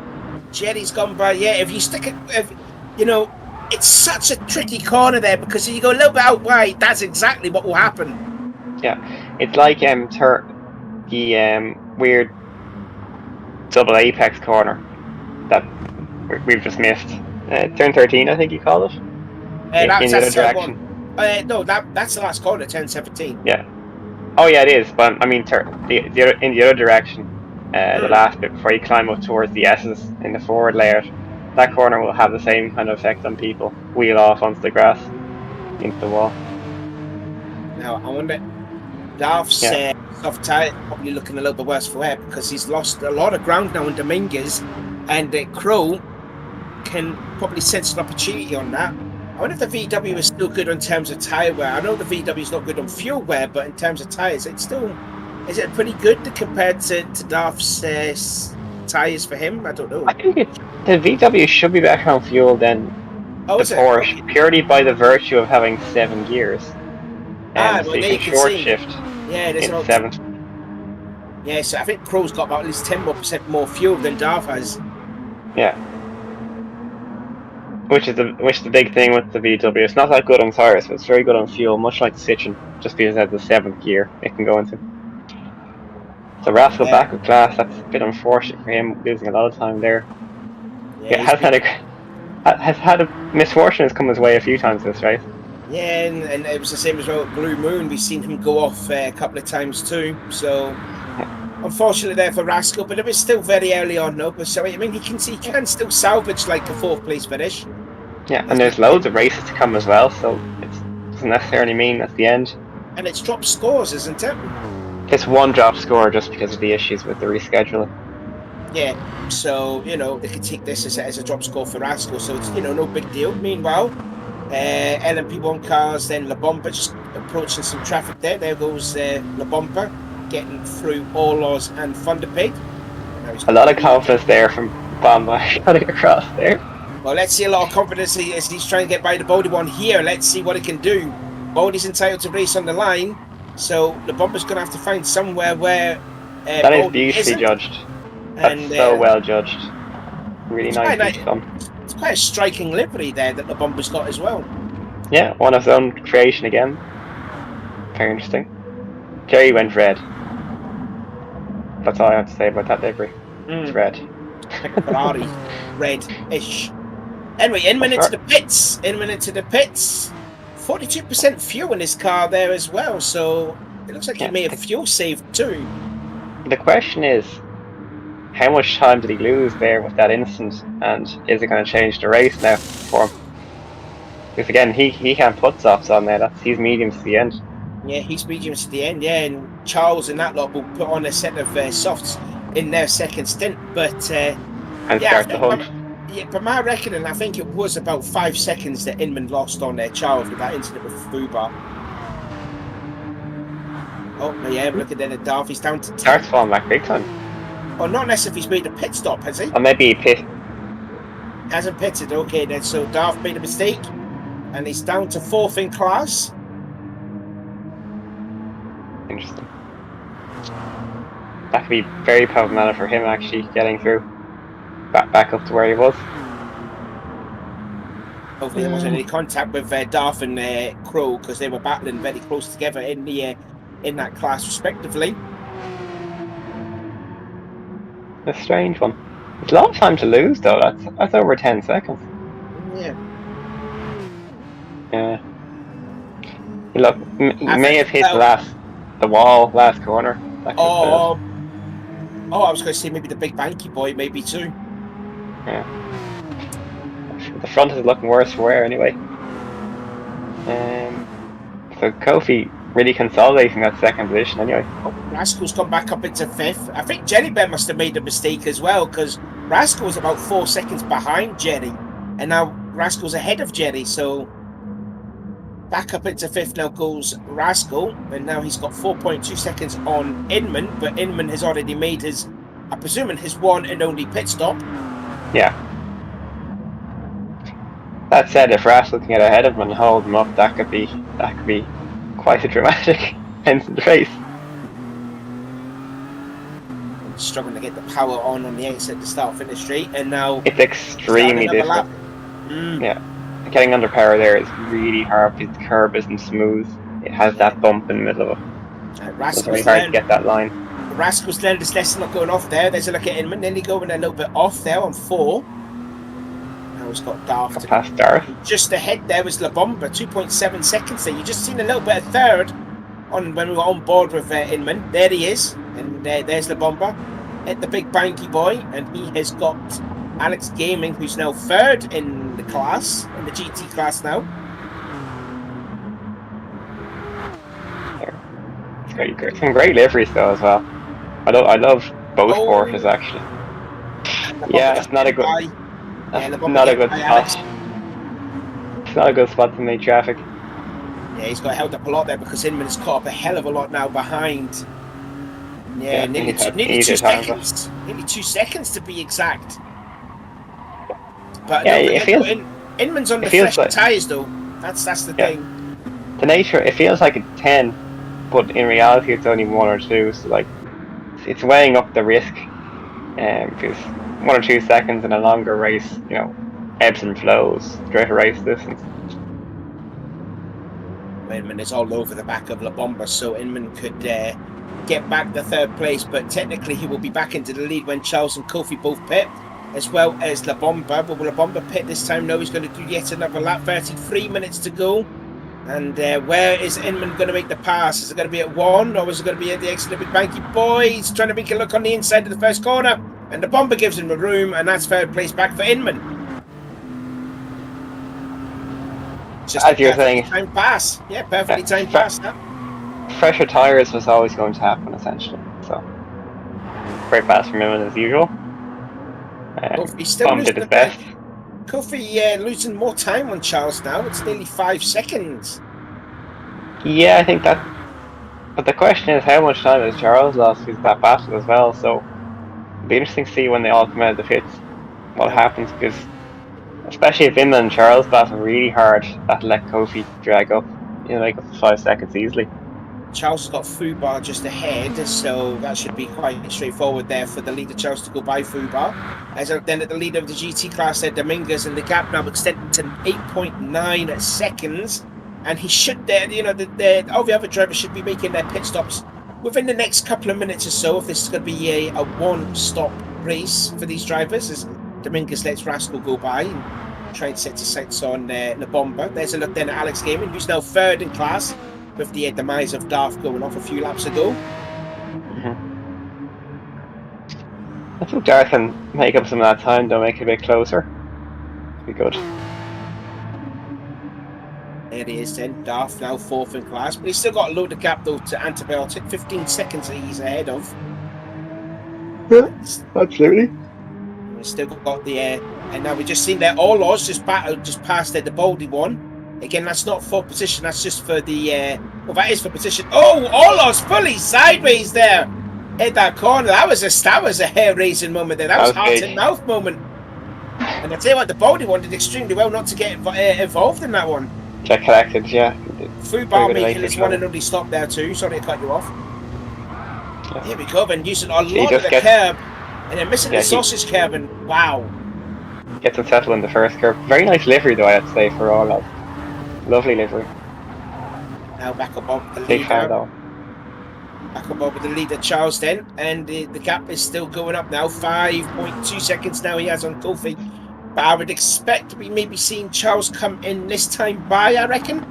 Jerry's gone by. Yeah, if you stick it, it's such a tricky corner there because if you go a little bit out wide, that's exactly what will happen. Yeah, it's like the weird double apex corner that we've just missed. Turn 13, I think you call it. In the other direction. No, that's the last corner, turn 17. Yeah. Oh yeah, it is. But I mean, in the other direction, the last bit before you climb up towards the S's in the forward layout, that corner will have the same kind of effect on people. Wheel off onto the grass, into the wall. Now I wonder. Darth's soft tyre probably looking a little bit worse for wear because he's lost a lot of ground now in Dominguez, and Crow can probably sense an opportunity on that. I wonder if the VW is still good in terms of tyre wear. I know the VW is not good on fuel wear, but in terms of tyres, is it pretty good compared to Darth's tyres for him? I don't know. I think the VW should be better on fuel than the Porsche, purely by the virtue of having 7 gears. So you can short shift. Yeah, there's in 7th. Yeah, so I think Crow's got about at least 10% more fuel than Darth has. Yeah. Which is the big thing with the VW. It's not that good on tires, but it's very good on fuel, much like the Citroen, just because it has the 7th gear it can go into. So Rascal back with class, that's a bit unfortunate for him, losing a lot of time there. Yeah, has had a misfortune has come his way a few times this race. Yeah, and it was the same as well at Blue Moon. We've seen him go off a couple of times too. So unfortunately there for Rascal, but it was still very early on though. But so I mean he can still salvage like a 4th place finish. Yeah, and there's loads of races to come as well, so it's doesn't necessarily mean that's the end. And it's dropped scores, isn't it? It's one drop score just because of the issues with the rescheduling. Yeah, so, they could take this as a drop score for Rascal, so it's, no big deal. Meanwhile, LMP1 cars, then La Bomba just approaching some traffic there. There goes La Bomba, getting through Orlos and Thunderpig. A lot of confidence there from Bomba cutting across there. Well, let's see a lot of confidence as he's trying to get by the Bodie one here. Let's see what he can do. Bodie's entitled to race on the line, so La Bomba's going to have to find somewhere where that is beautifully judged. That's so well judged. Really nice done. It's quite a striking livery there that La Bomba's got as well. Yeah, one of his own creation again. Very interesting. Jerry went red. That's all I have to say about that livery. It's red. Like a Ferrari. Red-ish. Anyway, Inman into the pits. 42% fuel in his car there as well, so it looks like he may have fuel saved too. The question is, how much time did he lose there with that incident, and is it going to change the race now for him? Because again, he can't put softs on there. He's mediums to the end. Yeah, he's mediums to the end. Yeah, and Charles and that lot will put on a set of softs in their second stint. But start the hunt. By my reckoning, I think it was about 5 seconds that Inman lost on Charles with that incident with Fubar. Oh yeah, look at that, Darth. He's down to 10. Starts falling back big time. Oh, not unless if he's made a pit stop, has he? Or maybe he pit. Hasn't pitted, okay then. So Darth made a mistake, and he's down to 4th in class. Interesting. That could be very problematic for him actually getting through. Back up to where he was. Hopefully there wasn't any contact with Darth and Crow, because they were battling very close together in that class respectively. A strange one. It's a lot of time to lose though. That's over 10 seconds. Yeah. Yeah. Look, he may have hit the wall last corner. I was going to say maybe the big banky boy, maybe too. Yeah. The front is looking worse for wear anyway. So Kofi really consolidating that second position anyway. Rascal's come back up into 5th. I think Jellybet must have made a mistake as well, because Rascal was about 4 seconds behind Jerry, and now Rascal's ahead of Jerry, so back up into 5th now goes Rascal, and now he's got 4.2 seconds on Inman, but Inman has already made his, I'm presuming, his one and only pit stop. Yeah. That said, if Rascal can get ahead of him and hold him up, that could be quite a dramatic end to the race. Struggling to get the power on the exit to start finish straight, and now it's extremely difficult. Yeah, getting under power there is really hard because the curb isn't smooth. It has that bump in the middle of it. It's very hard to get that line. Rascal's learned his lesson not going off there. There's a look at Inman, nearly going a little bit off there on 4. Now he's got Darth. Past Darth. Just ahead there was La Bomba, 2.7 seconds there. You just seen a little bit of third on when we were on board with Inman. There he is, and there's La Bomba at the big banky boy, and he has got Alex Gaming, who's now 3rd in the class, in the GT class now. Great. Some great liveries though as well. I love both Porsches actually. Yeah, it's not a good. Not a good spot. It's not a good spot to make traffic. Yeah, he's got held up a lot there because Inman's caught up a hell of a lot now behind. Yeah, nearly 2 seconds. Nearly 2 seconds to be exact. But yeah, Inman's on the fresh tyres though. That's the thing. The nature, it feels like it's 10, but in reality it's only 1 or 2. So like, it's weighing up the risk. Because 1 or 2 seconds in a longer race, ebbs and flows throughout a race distance. Inman is all over the back of La Bomba, so Inman could get back the 3rd place, but technically he will be back into the lead when Charles and Kofi both pit, as well as La Bomba. But will La Bomba pit this time? No, he's going to do yet another lap. 33 minutes to go. And where is Inman going to make the pass? Is it going to be at 1, or is it going to be at the exit of the big banky boy? He's trying to make a look on the inside of the first corner, and La Bomba gives him the room, and that's 3rd place back for Inman. Just as you're saying, time pass. Yeah, perfectly timed pass. That. Fresher tyres was always going to happen, essentially. So, great pass from him as usual. He's still Bum did his best. Kofi losing more time on Charles now. It's nearly 5 seconds. Yeah, I think that. But the question is, how much time has Charles lost with that battle as well? So, it'll be interesting to see when they all come out of the pits what happens, because especially if Inman and Charles battle really hard, that'll let Kofi drag up, like up to 5 seconds easily. Charles has got Fubar just ahead, so that should be quite straightforward there for the leader Charles to go by Fubar. As then at the leader of the GT class there, Dominguez, and the gap now extended to 8.9 seconds. And he should, all the other drivers should be making their pit stops within the next couple of minutes or so, if this is going to be a one-stop race for these drivers, as Dominguez lets Rascal go by and try and set his sights on the bomber. There's a look then at Alex Gaming, who's now third in class, with the demise of Darth going off a few laps ago. I think Darth can make up some of that time, though, make it a bit closer. Be good. There he is then, Darth now fourth in class, but he's still got a load of gap though to Antibiotic, 15 seconds that he's ahead of. Yeah, absolutely. We've still got the and now we've just seen there Orlos just past there, the Baldy one. Again, that's not for position, that's just for the well, that is for position. Oh, Orlos fully sideways there. Hit that corner. That was a hair-raising moment there. That was heart and mouth moment. And I tell you what, the Baldy one did extremely well not to get involved in that one. Get collected, yeah. Fubar making his one and only stop there too. Sorry to cut you off. Yeah. Here we go, and using a lot of the curb, and then missing the sausage curb, and wow. Gets unsettled in the first curve. Very nice livery, though, I have to say, for all of. Lovely livery. Now back up on the leader. Big fan, though. Back up over the leader, Charles, then, and the gap is still going up now. 5.2 seconds now he has on Kofi. But I would expect to be maybe seeing Charles come in this time by, I reckon.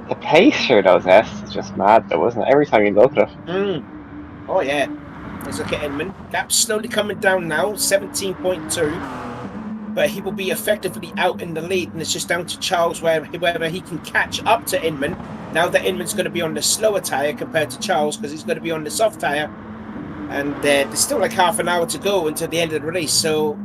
The pace for those S is just mad, though, isn't it? Every time you look at it. Oh, yeah. Let's look at Inman. Gap's slowly coming down now, 17.2. But he will be effectively out in the lead, and it's just down to Charles whether he can catch up to Inman. Now that Inman's going to be on the slower tyre compared to Charles, because he's going to be on the soft tyre. And there's still like half an hour to go until the end of the race, so...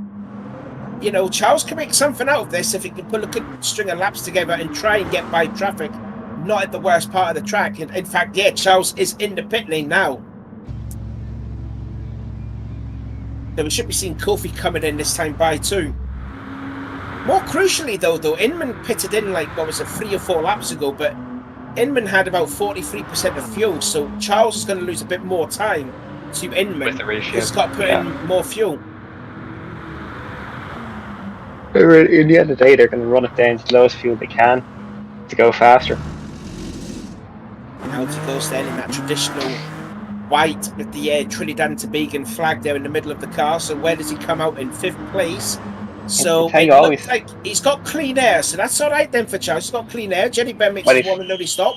Charles can make something out of this if he can pull a good string of laps together and try and get by traffic, not at the worst part of the track. In fact, yeah, Charles is in the pit lane now. So we should be seeing Kofi coming in this time by too. More crucially, though, Inman pitted in 3 or 4 laps ago, but Inman had about 43% of fuel, so Charles is going to lose a bit more time to Inman. With the ratio. He's got to put in more fuel. In the end of the day, they're going to run it down to the lowest fuel they can to go faster. Now he goes then in that traditional white with the Trinidad and Tobago flag there in the middle of the car. So where does he come out? In 5th place. So it looks like he's got clean air, so that's all right then for Charles. He's got clean air. Jenny Ben makes his one and only stop.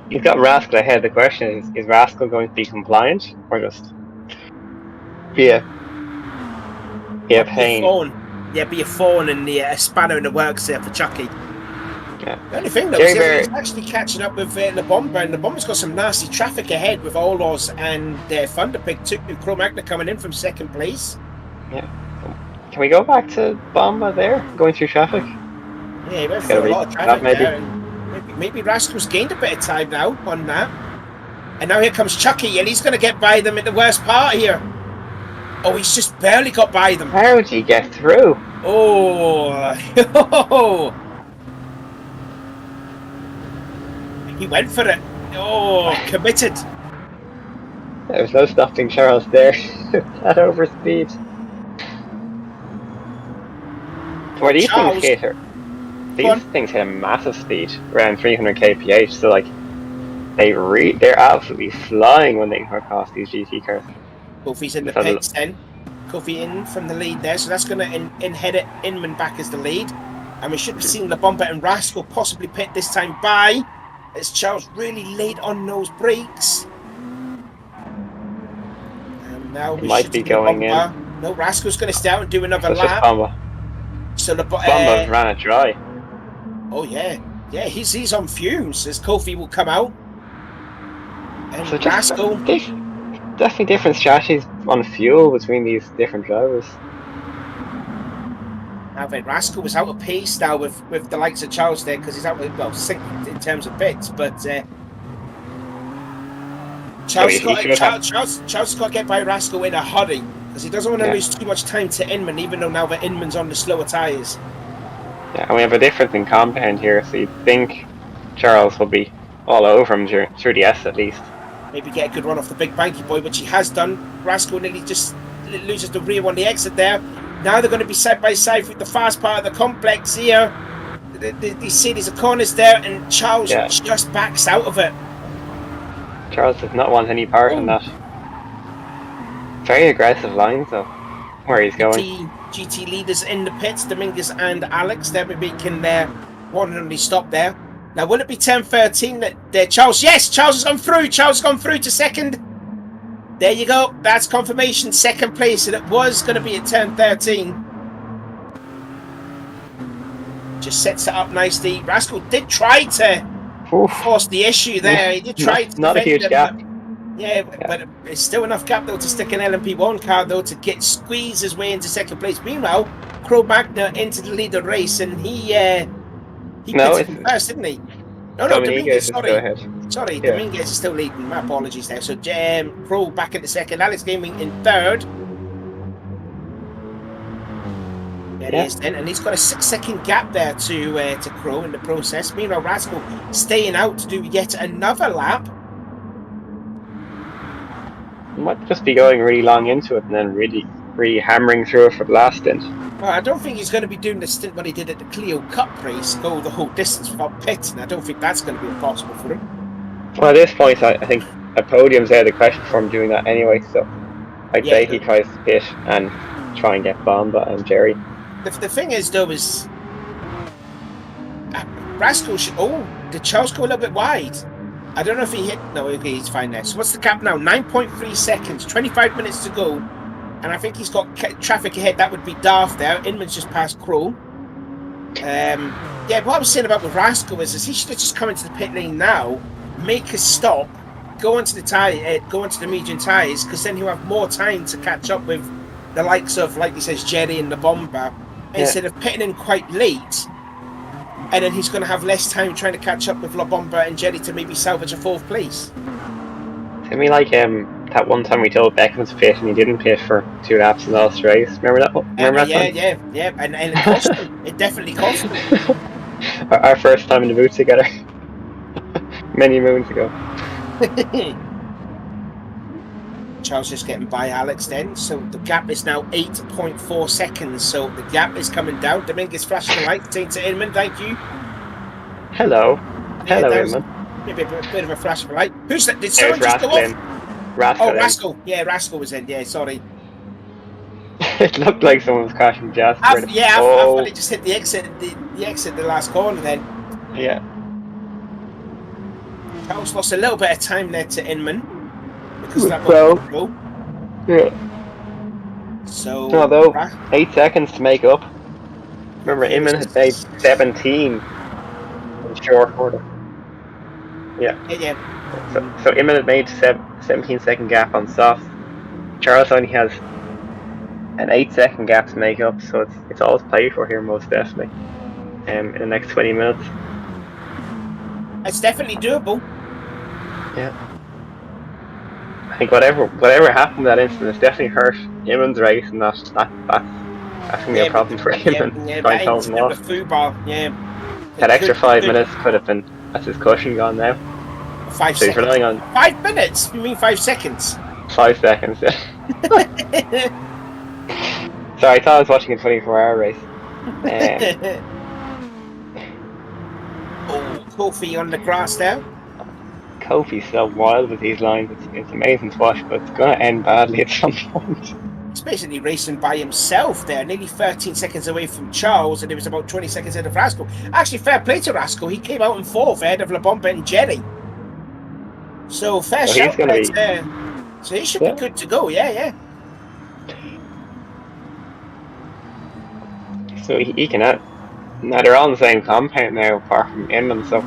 He's got Rascal ahead. The question is Rascal going to be compliant or just be a pain? Yeah, be a thorn and a spanner in the works there for Chucky. Yeah. The only thing though is he's actually catching up with the Bomber, and the Bomber's got some nasty traffic ahead with Olos and Thunderpig too. Chrome Magna coming in from 2nd place. Yeah. Can we go back to Bomber there, going through traffic? Yeah, he went through a lot of traffic there. And maybe Rascal's gained a bit of time now on that. And now here comes Chucky, and he's going to get by them at the worst part here. Oh, he's just barely got by them. How did he get through? Oh, he went for it. Oh, committed. There was no stopping Charles there. That overspeed. Where these things hit these things hit a massive speed, around 300 kph. So they're absolutely flying when they come across these GT cars. Kofi's in the pits then. Kofi in from the lead there, so that's going to inherit Inman back as the lead. And we should be seeing the Bomber and Rascal possibly pit this time by. As Charles really late on those brakes. And now we might be going in. No, Rascal's going to stay out and do another lap. Bomber. So the Bomber ran it dry. Oh yeah, yeah. He's on fumes as Kofi will come out. And So just Rascal. definitely different strategies on fuel between these different drivers. Now then, Rascal was out of pace now with the likes of Charles there because he's out of, well, synced in terms of bits, but Charles has got to get by Rascal in a hurry because he doesn't want to lose too much time to Inman, even though now that Inman's on the slower tyres. Yeah, and we have a difference in compound here, so you'd think Charles will be all over him through the S at least. Maybe get a good run off the big banky boy, which he has done. Rascal nearly just loses the rear on the exit there. Now they're going to be side by side with the fast part of the complex here. They see there's a corners there, and Charles just backs out of it. Charles does not want any part in that. Very aggressive lines though, where he's going. GT leaders in the pits, Dominguez and Alex. They'll be making their one and only stop there. Now, will it be 10-13 that Charles? Yes, Charles has gone through. Charles has gone through to second. There you go. That's confirmation. Second place, and it was going to be at 10-13. Just sets it up nicely. Rascal did try to force the issue there. He did try to not a huge gap. But it's still enough gap though to stick an LMP1 car though to squeeze his way into second place. Meanwhile, Cro Magna into the leader race, and he pitted first, didn't he? No, Dominguez. Sorry, Dominguez is still leading. My apologies there. So Cro back into second. Alex Gaming in third. There he is then, and he's got a 6-second gap there to Cro in the process. Meanwhile, Rascal staying out to do yet another lap. He might just be going really long into it and then really hammering through it for the last stint. Well, I don't think he's going to be doing the stint what he did at the Clio Cup race, go the whole distance without pitting. I don't think that's going to be impossible for him. Well, at this point, I think a podium's out of the question for him doing that anyway, so I'd say he tries to pit and try and get bombed by Jerry. The thing is, though, is Rascal should... Oh, did Charles go a little bit wide? I don't know if he hit... No, okay, he's fine there. So what's the gap now? 9.3 seconds, 25 minutes to go. And I think he's got traffic ahead. That would be Darth there. Inman's just past Cro. What I was saying about with Rascal is he should have just come into the pit lane now, make a stop, go onto the medium tyres, because then he'll have more time to catch up with the likes of, like he says, Jerry and the Bomber, instead of pitting in quite late. And then he's going to have less time trying to catch up with La Bomba and Jerry to maybe salvage a 4th place. I mean, like that one time we told Beckham to pit and he didn't pit for 2 laps in the last race. Remember that? Yeah. And it cost him. It definitely cost him. Our first time in the booth together. Many moons ago. Charles just getting by Alex then. So the gap is now 8.4 seconds. So the gap is coming down. Dominguez flashing the light. Saying to Inman, thank you. Hello, Inman. Maybe a bit of a flash of a light. Who's that? Did someone just go off? Rascal. Yeah, Rascal was in. Yeah, sorry. It looked like someone was crashing Jasper. I thought it just hit the exit. The exit, the last corner then. Yeah. Charles lost a little bit of time there to Inman. Because that So, although 8 seconds to make up. Remember, Inman had made 17 in short order. Yeah. So Inman had made 17-second gap on soft. Charles only has an 8-second gap to make up, so it's all to play for here, most definitely. In the next 20 minutes. It's definitely doable. Yeah. I think whatever happened in that incident has definitely hurt Inman's race, and that's going to be a problem for Inman. That incident with Fubar, that extra 5 minutes could have been, that's his cushion gone now. 5 so seconds. He's relying on 5 minutes? You mean 5 seconds? 5 seconds, yeah. Sorry, I thought I was watching a 24-hour race. Kofi on the grass there. Kofi's so wild with these lines. It's amazing to watch, but it's going to end badly at some point. He's basically racing by himself there, nearly 13 seconds away from Charles, and it was about 20 seconds ahead of Rascal. Actually, fair play to Rascal. He came out in 4th ahead of La Bomba and Jerry. So, fair shout there. So he should be good to go, yeah. So he can Now they're all in the same compound now, apart from Inman. So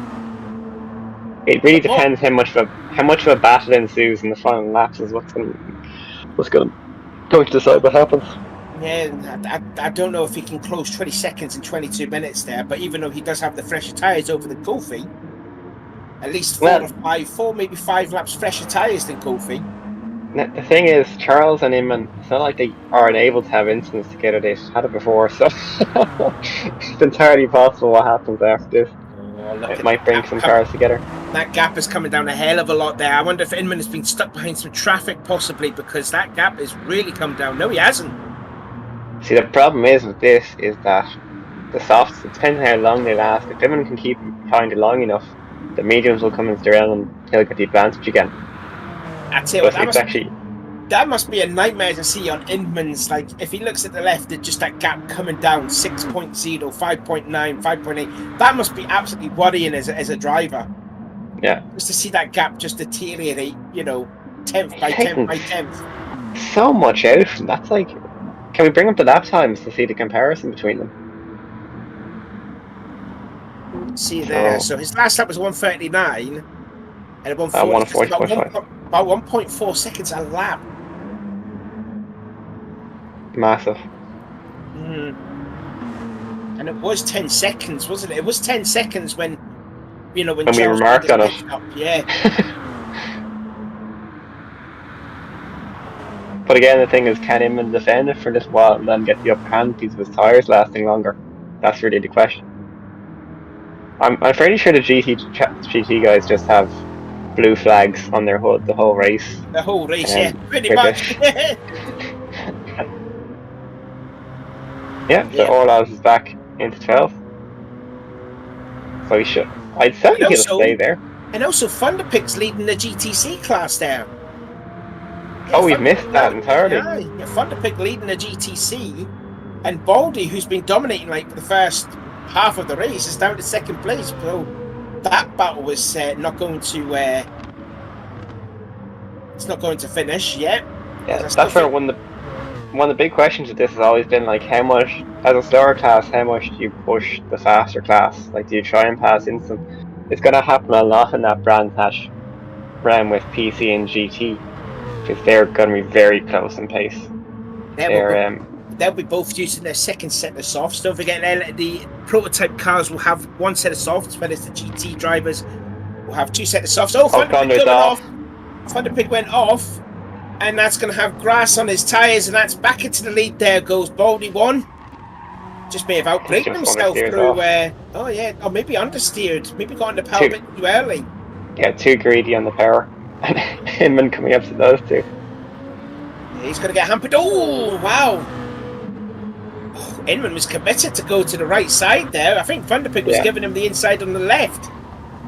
it really depends how much of a battle ensues in the final laps. Is what's going to decide what happens. Yeah, I don't know if he can close 20 seconds in 22 minutes there, but even though he does have the fresher tyres over the Kofi, at least maybe five laps fresher tyres than Kofi. Now, the thing is, Charles and Inman, it's not like they aren't able to have incidents together. They've had it before, so it's entirely possible what happens after this. It might bring some cars together. That gap is coming down a hell of a lot there. I wonder if Inman has been stuck behind some traffic, possibly, because that gap has really come down. No, he hasn't. See, the problem is with this is that the softs, it depends on how long they last. If Inman can keep behind it long enough, the mediums will come into their own and he'll get the advantage again. I tell you what, that must be a nightmare to see on Inman's. Like, if he looks at the left, it's just that gap coming down 6.0, 5.9, 5.8. That must be absolutely worrying as a driver. Yeah. Just to see that gap just deteriorate, 10th by 10th by 10th. So much out. That's like, can we bring up the lap times to see the comparison between them? See there. So his last lap was 1:39, and 1:40. About 1.4 seconds a lap. Massive. And it was 10 seconds, wasn't it? It was 10 seconds when we remarked on it. Yeah. But again, the thing is, can Inman defend it for this while and then get the upper hand because of his tyres lasting longer? That's really the question. I'm fairly sure the GT guys just have blue flags on their hood the whole race. The whole race, yeah, pretty much. So Orlov's is back into 12th. So he should. I'd say he'll stay there. And also, Thunderpig's leading the GTC class there. Yeah, we've missed that entirely. Yeah, Thunderpig leading the GTC, and Baldy, who's been dominating for the first half of the race, is down to second place. So that battle was not going to. It's not going to finish yet. Yeah, that's where one of the big questions of this has always been how much, as a slower class, how much do you push the faster class? Do you try and pass instant? It's going to happen a lot in that brand hatch round with PC and GT, because they're going to be very close in pace. They'll be both using their second set of softs. Don't forget, the prototype cars will have one set of softs, whereas the GT drivers will have two sets of softs. Thunderpig went off, and that's going to have grass on his tyres, and that's back into the lead. There goes Baldy 1. Just may have outbraked himself through. Or maybe understeered. Maybe got on the power a bit too early. Yeah, too greedy on the power. And Inman coming up to those two. Yeah, he's going to get hampered. Oh, wow. Inman was committed to go to the right side there. I think Thunderpig was giving him the inside on the left.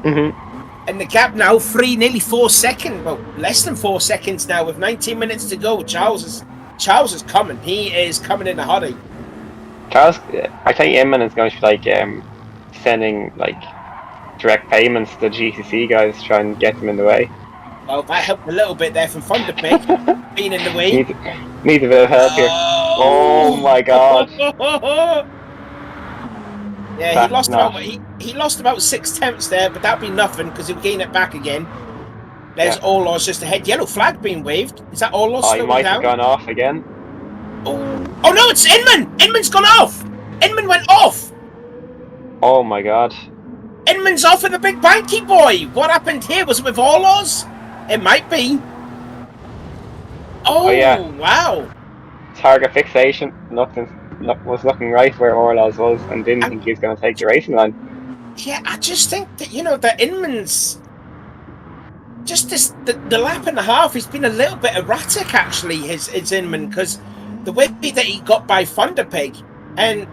And the gap now nearly 4 seconds. Well, less than 4 seconds now with 19 minutes to go. Charles is coming. He is coming in a hurry. Charles, I think Inman is going to be sending direct payments to the GCC guys to try and get them in the way. Well, that helped a little bit there from Thunderpig being in the way. Needs a bit of help here. Oh my god. Yeah, he lost about 6/10 there, but that'd be nothing because he'll gain it back again. There's Orlov's just ahead. Yellow flag being waved. Is that Orlov's slowing down? He might have gone off again. Oh no, it's Inman! Inman's gone off! Inman went off! Oh my god. Inman's off with the big banky boy! What happened here? Was it with Orlov's? It might be. Oh yeah. Wow. Target fixation. Was looking right where Orlov's was and didn't think he was going to take the racing line. Yeah, I just think that, that Inman's just the lap and a half, he's been a little bit erratic actually, his Inman, because the way that he got by Thunderpig, and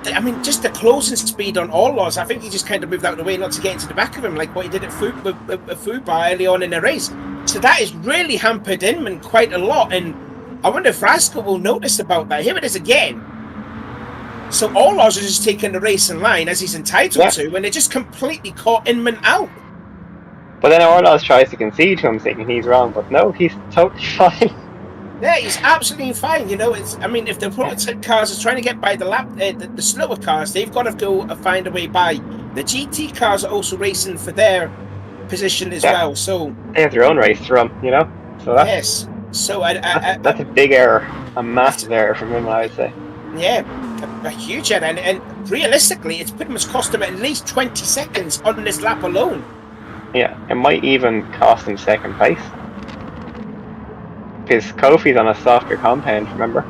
I mean just the closing speed on Orlov's, I think he just kind of moved out of the way not to get into the back of him like what he did at Fubar early on in the race. So that has really hampered Inman quite a lot, and I wonder if Rascal will notice about that. Here it is again. So Orlov's is just taking the racing line as he's entitled to, and it just completely caught Inman out. But then Orlov's tries to concede to him, thinking he's wrong, but no, he's totally fine. Yeah, he's absolutely fine. You know, I mean, if the prototype cars are trying to get by the slower cars, they've got to go find a way by. The GT cars are also racing for their position as Yeah, well. So they have their own race to run, you know. So yes, so that's a big error, a that's massive error from him, I would say. yeah, a huge error, and realistically, it's pretty much cost him at least 20 seconds on this lap alone. Yeah, it might even cost him second place. Because Kofi's on a softer compound, remember?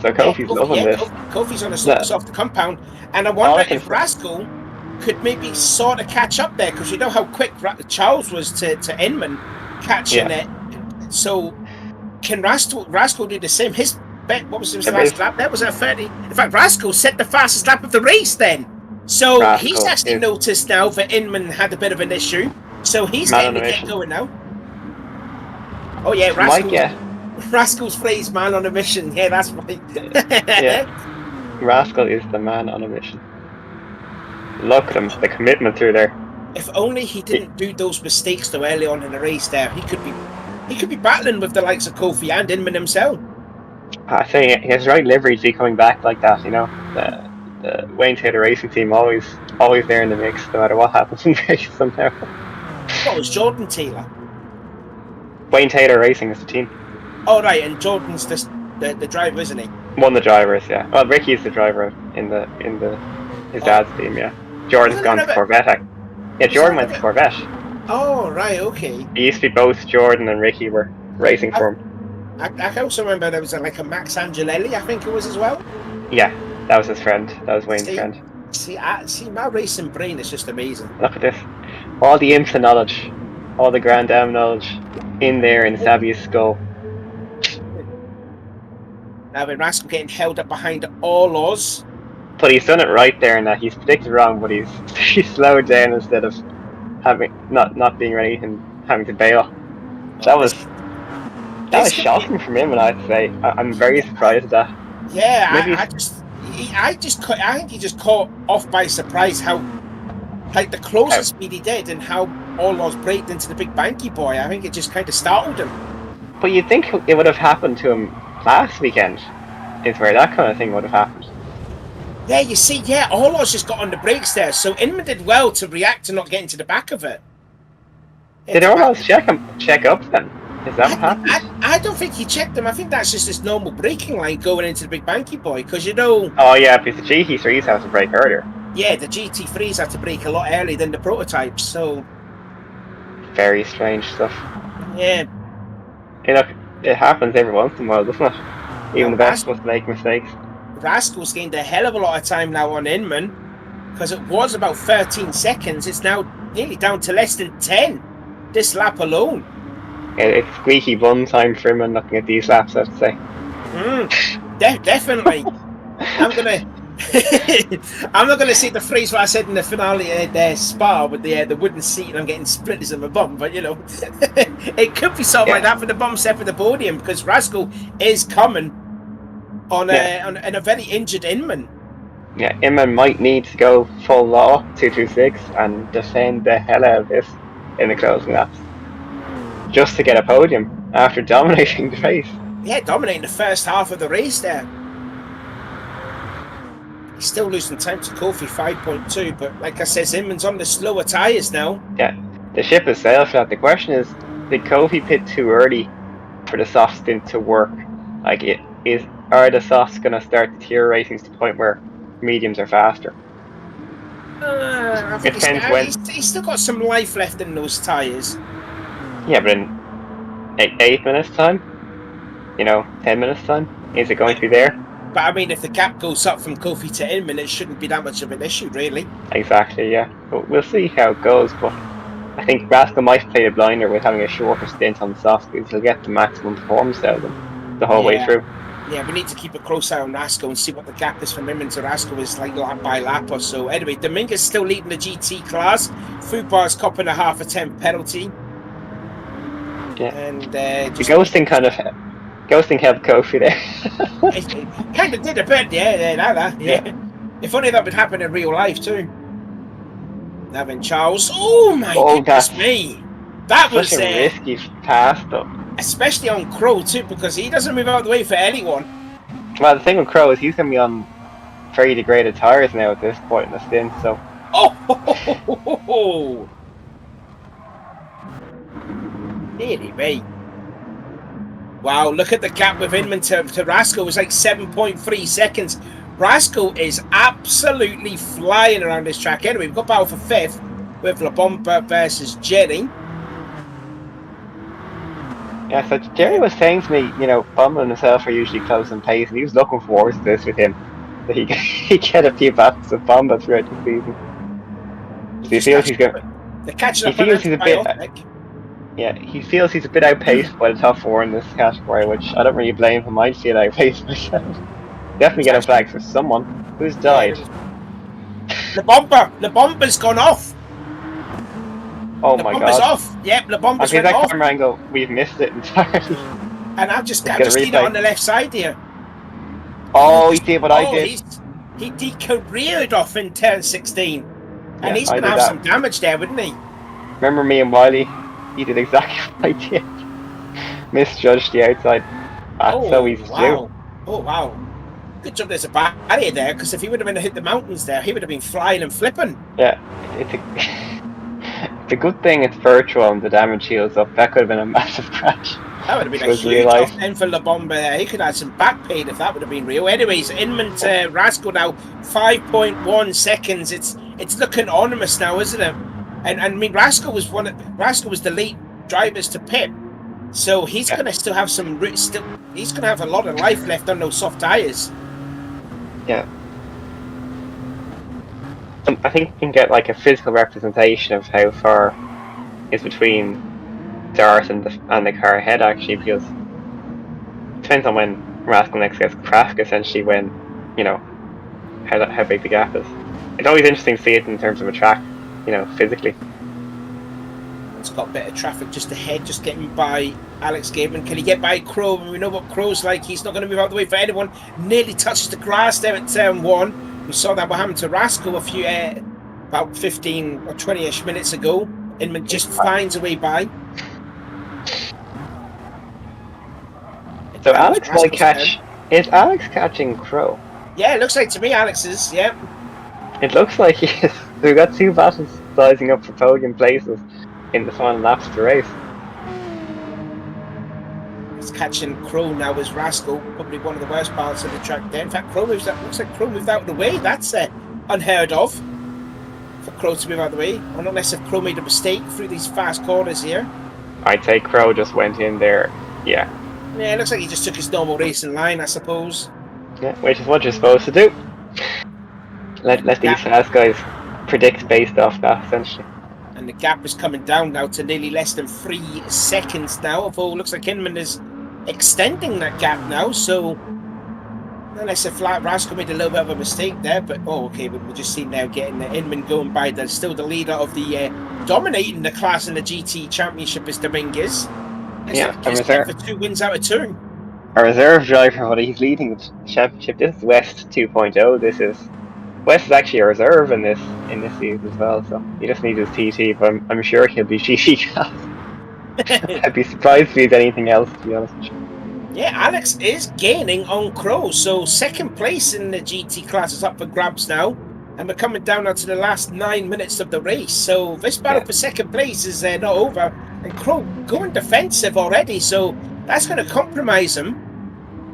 So Kofi's loving this. Kofi's on a Yeah. softer compound, and I wonder can if say- Rascal could maybe sort of catch up there, because you know how quick Charles was to Inman catching Yeah. it. So can Rascal do the same? What was his It last is. lap? That was a 30. In fact, Rascal set the fastest lap of the race then. So Rascal he's actually is- noticed now that Inman had a bit of an issue. So he's Man getting on to a get mission. going now. Oh yeah, Rascal's phrase, man on a mission. Yeah, that's right. Yeah. Rascal is the man on a mission. Look at him, the commitment through there. If only he didn't do those mistakes so early on in the race there, he could be battling with the likes of Kofi and Inman himself. I say his right livery to be coming back like that, you know. The Wayne Taylor Racing team always there in the mix, no matter what happens in the race somehow. What was Jordan Taylor? Wayne Taylor Racing is the team. Oh right, and Jordan's the driver, isn't he? One of the drivers, yeah. Well, Ricky's the driver in his dad's team, yeah. Jordan's gone to Corvette. Yeah, Jordan went to Corvette. Oh right, okay. It used to be both Jordan and Ricky were racing for him. I also remember there was like a Max Angelelli, I think it was as well. Yeah, that was his friend. That was Wayne's friend. See, my racing brain is just amazing. Look at this. All the IMSA knowledge, all the Grand Am knowledge in there in Savvy's skull. Now with Rascal getting held up behind all us. But he's done it right there in that he's predicted wrong, but he's slowed down instead of not being ready and having to bail. That was shocking from him, and I'd say I'm very surprised at that. Yeah, I think he just caught off by surprise how, like, the closest speed he did and how Orlov's braked into the big banky boy. I think it just kind of startled him. But you'd think it would have happened to him last weekend, is where that kind of thing would have happened. Yeah, you see, Orlov's just got on the brakes there, so Inman did well to react to not getting to the back of it. Did Orlov's check up then? Is that what happened? I don't think he checked them. I think that's just his normal braking line going into the big banky boy, because you know... Oh yeah, because the GT3s have to brake earlier. Yeah, the GT3s have to brake a lot earlier than the prototypes, so... Very strange stuff. Yeah. Hey, look, it happens every once in a while, doesn't it? Even the best must make mistakes. Rascal's gained a hell of a lot of time now on Inman, because it was about 13 seconds. It's now nearly down to less than 10 this lap alone. It's squeaky bun time for him and looking at these laps, I'd say. Definitely. I'm not gonna say the phrase what I said in the finale there, Spa with the wooden seat and I'm getting splinters in my bum, but you know, it could be something like that for the bum step of the podium, because Rascal is coming on a very injured Inman. Yeah, Inman might need to go full law 226 and defend the hell out of this in the closing laps, just to get a podium after dominating the race. Yeah, dominating the first half of the race there. He's still losing time to Kofi 5.2, but like I said, Inman's on the slower tyres now. Yeah, the ship has sailed for that. The question is, did Kofi pit too early for the soft stint to work? Like, are the softs going to start deteriorating to the point where mediums are faster? I think he's still got some life left in those tyres. Yeah, but in 8 minutes time, 10 minutes time, is it going to be there? But I mean, if the gap goes up from Kofi to Inman, it shouldn't be that much of an issue, really. Exactly, yeah. But we'll see how it goes. But I think Rascal might play the blinder with having a shorter stint on the soft because he'll get the maximum performance out of them the whole way through. Yeah, we need to keep a close eye on Rascal and see what the gap is from Inman to Rascal is like lap by lap or so. Anyway, Dominguez still leading the GT class. Fubar's copping a half a temp penalty. Yeah. And the ghosting helped Kofi there. It kind of did a bit, yeah. If only that would happen in real life too. Having Charles. Oh my goodness me! That was a risky pass, though. especially on Crow too, because he doesn't move out of the way for anyone. Well, the thing with Crow is he's going to be on very degraded tires now at this point in the stint, so... Oh! Nearly me. Wow, look at the gap with Inman to Rascal. It was like 7.3 seconds. Rascal is absolutely flying around this track. Anyway, we've got battle for 5th with La Bomba versus Jerry. Yeah, so Jerry was saying to me, you know, Bomba and himself are usually close in pace, and he was looking forward to this with him. That he get a few battles with Bomba throughout the season. So he feels he's going. They're catching up. He feels he's a bit. Yeah, he feels he's a bit outpaced by the top 4 in this category, which I don't really blame him. I feel outpaced myself. Definitely get a flag for someone who's died. La Bomba's gone off. Oh my god. Bomba's off. Yep, La Bomba's went that off. camera angle, we've missed it entirely. And I've just seen it on the left side here. Oh, he did what I did. He decareered off in turn 16. And Yeah, he's going to have some damage there, wouldn't he? Remember me and Wiley? He did exactly what I did. Misjudged the outside. That's so easy to do. Oh, wow. Good job there's a barrier there, because if he would have been hit the mountains there, he would have been flying and flipping. Yeah, it's a good thing it's virtual and the damage heals up. That could have been a massive crash. That would have been a huge off end for La Bomba there. He could have had some back pain if that would have been real. Anyways, Inman to Rascal now, 5.1 seconds. It's looking ominous now, isn't it? And I mean, Rascal was the late drivers to pit, so he's gonna still have he's gonna have a lot of life left on those soft tires. Yeah. I think you can get like a physical representation of how far is between Dart and the car ahead, actually, because it depends on when Rascal next gets crashed, essentially, when, you know, how big the gap is. It's always interesting to see it in terms of a track, you know, physically. It's got a bit of traffic just ahead, just getting by Alex Gabin. Can he get by Crow? We know what Crow's like. He's not going to move out of the way for anyone. Nearly touches the grass there at turn 1. We saw that what happened to Rascal a few, about 15 or 20-ish minutes ago. Inman just finds a way by. So Alex might catch... Is Alex catching Crow? Yeah, it looks like to me Alex is, yeah. It looks like he is. We've got 2 battles sizing up for podium places in the final laps of the race. He's catching Crow now as Rascal, probably one of the worst parts of the track there. In fact, looks like Crow moved out of the way. That's unheard of for Crow to move out of the way. Or unless if Crow made a mistake through these fast corners here. I'd say Crow just went in there, yeah. Yeah, it looks like he just took his normal racing line, I suppose. Yeah, which is what you're supposed to do. Let these fast guys predict based off that, essentially. And the gap is coming down now to nearly less than 3 seconds now, although it looks like Inman is extending that gap now, so unless if Rascal made a little bit of a mistake there, but okay, we're just seeing now getting Inman going by. There's still the leader of the dominating the class in the GT Championship is Dominguez. Yeah, for 2 wins out of 2. A reserve driver, but he's leading the championship. This is West 2.0. West is actually a reserve in this season as well, so he just needs his TT, but I'm sure he'll be GT class. I'd be surprised if he's anything else, to be honest with you. Yeah, Alex is gaining on Crow, so 2nd place in the GT class is up for grabs now, and we're coming down now to the last 9 minutes of the race, so this battle for 2nd place is not over, and Crow going defensive already, so that's going to compromise him,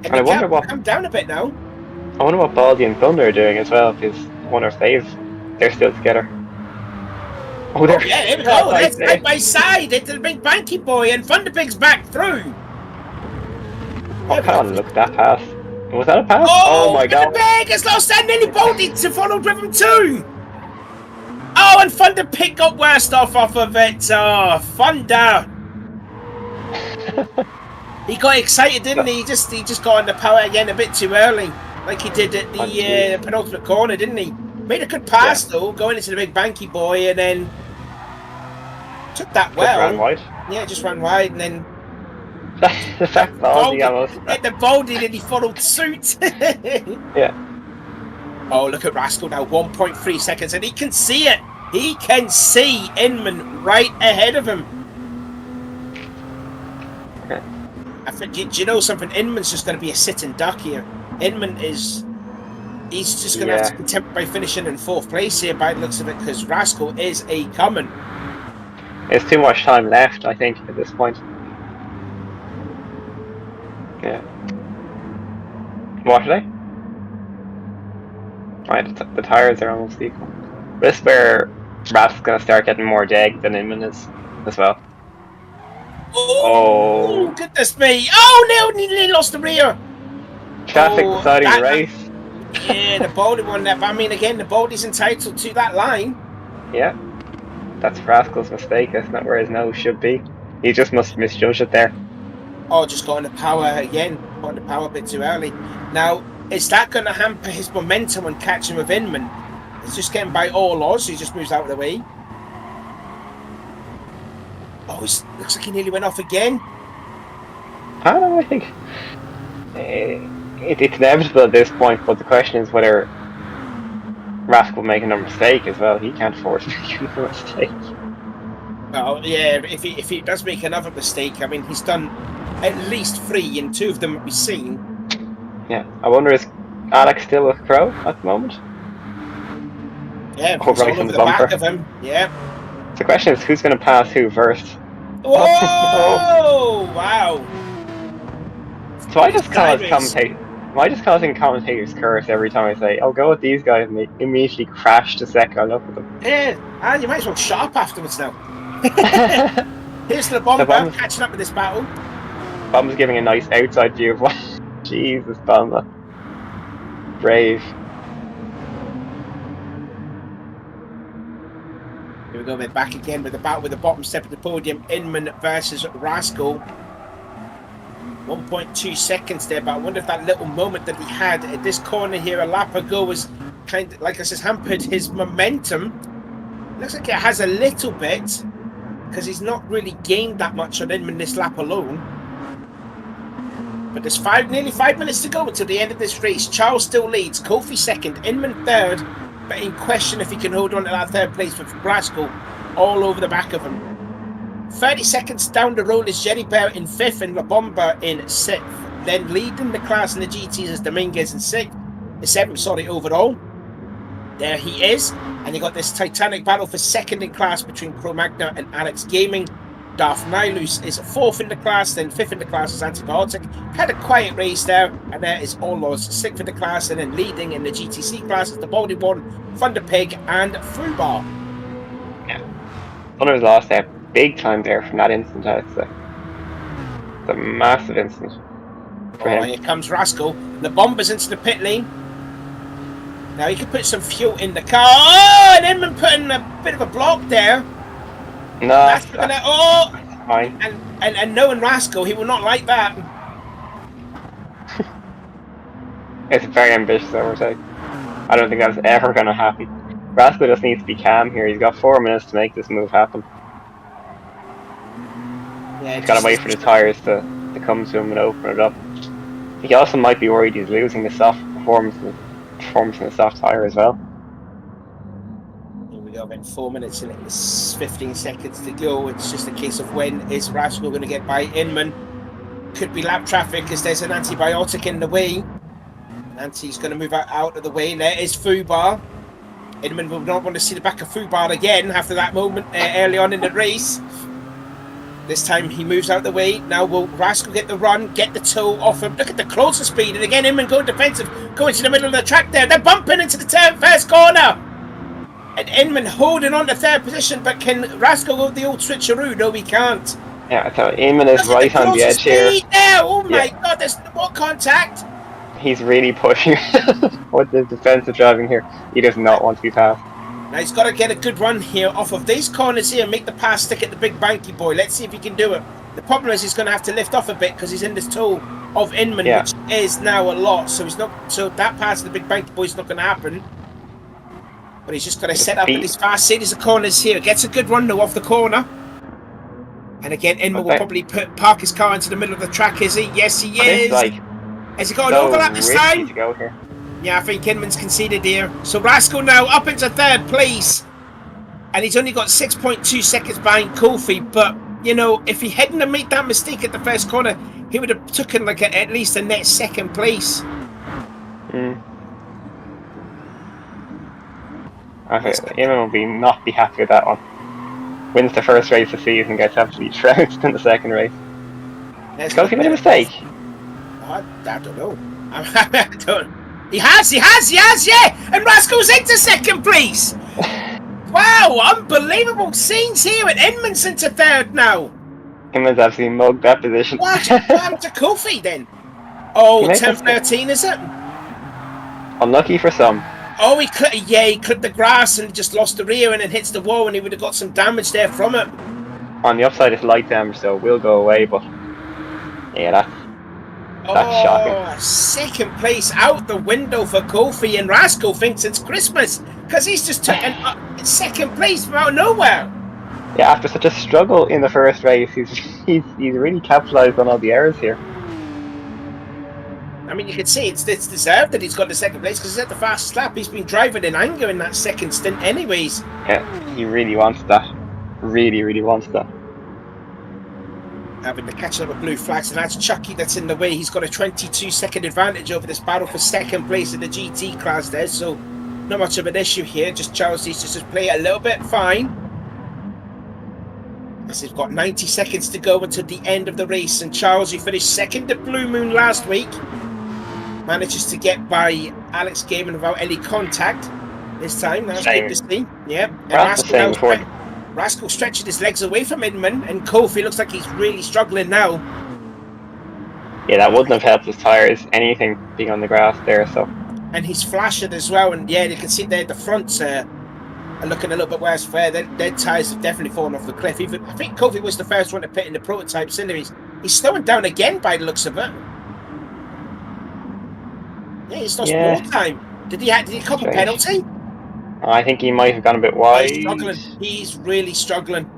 and I wonder what come down a bit now. I wonder what Baldy and Thunder are doing as well, because I wonder if they're still together. Oh, yeah, here we go. That's side by side into the big banky boy, and Thunderpig's back through. Oh, come on, look at that pass. Was that a pass? Oh my god. Thunderpig has lost and nearly bolted to follow with him too. Oh, and Thunderpig got worst off of it. Oh, Thunder. He got excited, didn't he? He just got on the power again a bit too early, like he did at the penultimate corner, didn't he? Made a good pass though, going into the big banky boy, and then took that well. Just ran wide. Yeah, just ran wide, and then that Baldy almost. Hit the Baldy, and he followed suit. Yeah. Oh, look at Rascal now, 1.3 seconds, and he can see it. He can see Inman right ahead of him. Okay. I think, do you know something? Inman's just going to be a sitting duck here. Inman is... He's just going to have to content by finishing in 4th place here by the looks of it, because Rascal is a coming. There's too much time left, I think, at this point. Yeah. What are they? Right, the tires are almost equal. This is where Rascal's going to start getting more jag than Inman is as well. Oh, goodness me! Oh no, he lost the rear. Traffic deciding the race. Yeah, the Baldy won that. But I mean, again, the Baldy's entitled to that line. Yeah, that's Rascal's mistake. That's not where his nose should be. He just must misjudge it there. Oh, just got on the power again. Got on the power a bit too early. Now, is that going to hamper his momentum when catching with Inman? He's just getting by all odds. He just moves out of the way. Oh, it looks like he nearly went off again. I don't know, I think it's inevitable at this point, but the question is whether Rascal will make another mistake as well. He can't afford to make another mistake. Oh, yeah, if he does make another mistake, I mean, he's done at least 3, and 2 of them we've seen. Yeah, I wonder, is Alex still with Crow at the moment? Yeah, he's all over the back of him. Yeah. The question is, who's going to pass who first? Whoa! Wow. So I just causing commentators curse every time I say, "I'll go with these guys," and they immediately crash the second I look at them. Yeah, and you might as well shut up afterwards now. Here's the Bomber catching up with this battle. Bomber's giving a nice outside view of what. Jesus, Bomber. Brave. Here we go, we're back again with the battle with the bottom step of the podium. Inman versus Rascal. 1.2 seconds there, but I wonder if that little moment that he had at this corner here a lap ago was kind of, like I said, hampered his momentum. Looks like it has a little bit, because he's not really gained that much on Inman this lap alone. But there's nearly 5 minutes to go until the end of this race. Charles still leads, Kofi second, Inman third, but in question if he can hold on to that 3rd place with Rascal all over the back of him. 30 seconds down the road is Jerry Bear in 5th and La Bomba in 6th. Then leading the class in the GTs is Dominguez in 7th, overall. There he is. And you got this titanic battle for 2nd in class between Pro Magna and Alex Gaming. Darth Nihilus is 4th in the class, then 5th in the class is Antibiotic. Had a quiet race there, and there is Orlos 6th in the class, and then leading in the GTC class is the Baldy One, Thunder Pig, and Fubar. Yeah. Thunder's lost there big time there from that instant, I'd say. It's a massive instant for him. Here comes Rascal. The Bomber's into the pit lane. Now he can put some fuel in the car. Oh, and Inman putting a bit of a block there. No, that's fine. And knowing Rascal, he will not like that. It's very ambitious oversight. I don't think that's ever going to happen. Rascal just needs to be calm here. He's got 4 minutes to make this move happen. Yeah, he's got to wait for the tyres to come to him and open it up. He also might be worried he's losing the soft performance in the soft tyre as well. Here we go, then 4 minutes and it's 15 seconds to go. It's just a case of when is Rascal going to get by Inman. Could be lap traffic because there's an Antibiotic in the way. Nancy's going to move out of the way. There is Fubar. Inman will not want to see the back of Fubar again after that moment early on in the race. This time he moves out of the way. Now will Rascal get the run, get the toe off him. Look at the closer speed. And again, Inman going defensive, going to the middle of the track there. They're bumping into the first corner. And Inman holding on to 3rd position. But can Rascal go with the old switcheroo? No, he can't. Yeah, so Inman is right on the edge here. There. Oh my God, there's what contact? He's really pushing with the defensive driving here. He does not want to be passed. Now he's got to get a good run here off of these corners here and make the pass stick at the big banky boy. Let's see if he can do it. The problem is he's going to have to lift off a bit because he's in this toe of Inman, which is now a lot. So he's not. So that pass of the big banky boy is not going to happen. But he's just got to set up at this fast series of corners here. Gets a good run though off the corner. And again, Inman will probably park his car into the middle of the track. Is he? Yes, he is. Has he got an overlap this time? To go here. Yeah, I think Inman's conceded here. So Rascal now up into 3rd place. And he's only got 6.2 seconds behind Kofi. But you know, if he hadn't have made that mistake at the first corner, he would have taken like at least a net second place. I think Eamon will not be happy with that one. Wins the first race of the season, gets absolutely trounced in the second race. Because he made a mistake. I don't know. I don't. He has, yeah! And Rascal's into second place! Wow, unbelievable scenes here at Edmonds into third now. Eamon's absolutely mugged that position. What happened to Kofi then? Oh, 10-13 is it? Unlucky for some. Oh, he clipped the grass and just lost the rear and then hits the wall, and he would have got some damage there from it. On the upside, it's light damage, so it will go away, but yeah, that's shocking. Second place out the window for Kofi, and Rascal thinks it's Christmas because he's just taken second place from out of nowhere. Yeah, after such a struggle in the first race, he's really capitalised on all the errors here. I mean, you can see it's deserved that he's got the second place because he's at the fastest lap. He's been driving in anger in that second stint anyways. Yeah, he really wants that. Really, really wants that. Having the catching up with blue flags, and that's Chucky that's in the way. He's got a 22-second advantage over this battle for second place in the GT class there, so not much of an issue here. Just Charles needs to just play it a little bit fine. As he's got 90 seconds to go until the end of the race, and Charles, who finished second at Blue Moon last week, manages to get by Alex Gaiman without any contact this time. That's good to see. Yeah. And Rascal stretching his legs away from Inman, and Kofi looks like he's really struggling now. Yeah, that wouldn't have helped his tyres, anything being on the grass there, so. And he's flashing as well, and yeah, you can see there the fronts are looking a little bit worse for their tyres have definitely fallen off the cliff. Even I think Kofi was the first one to pit in the prototype series. He's slowing down again by the looks of it. Yeah, he's lost more time. Did he cop a penalty? I think he might have gone a bit wide. He's struggling. He's really struggling.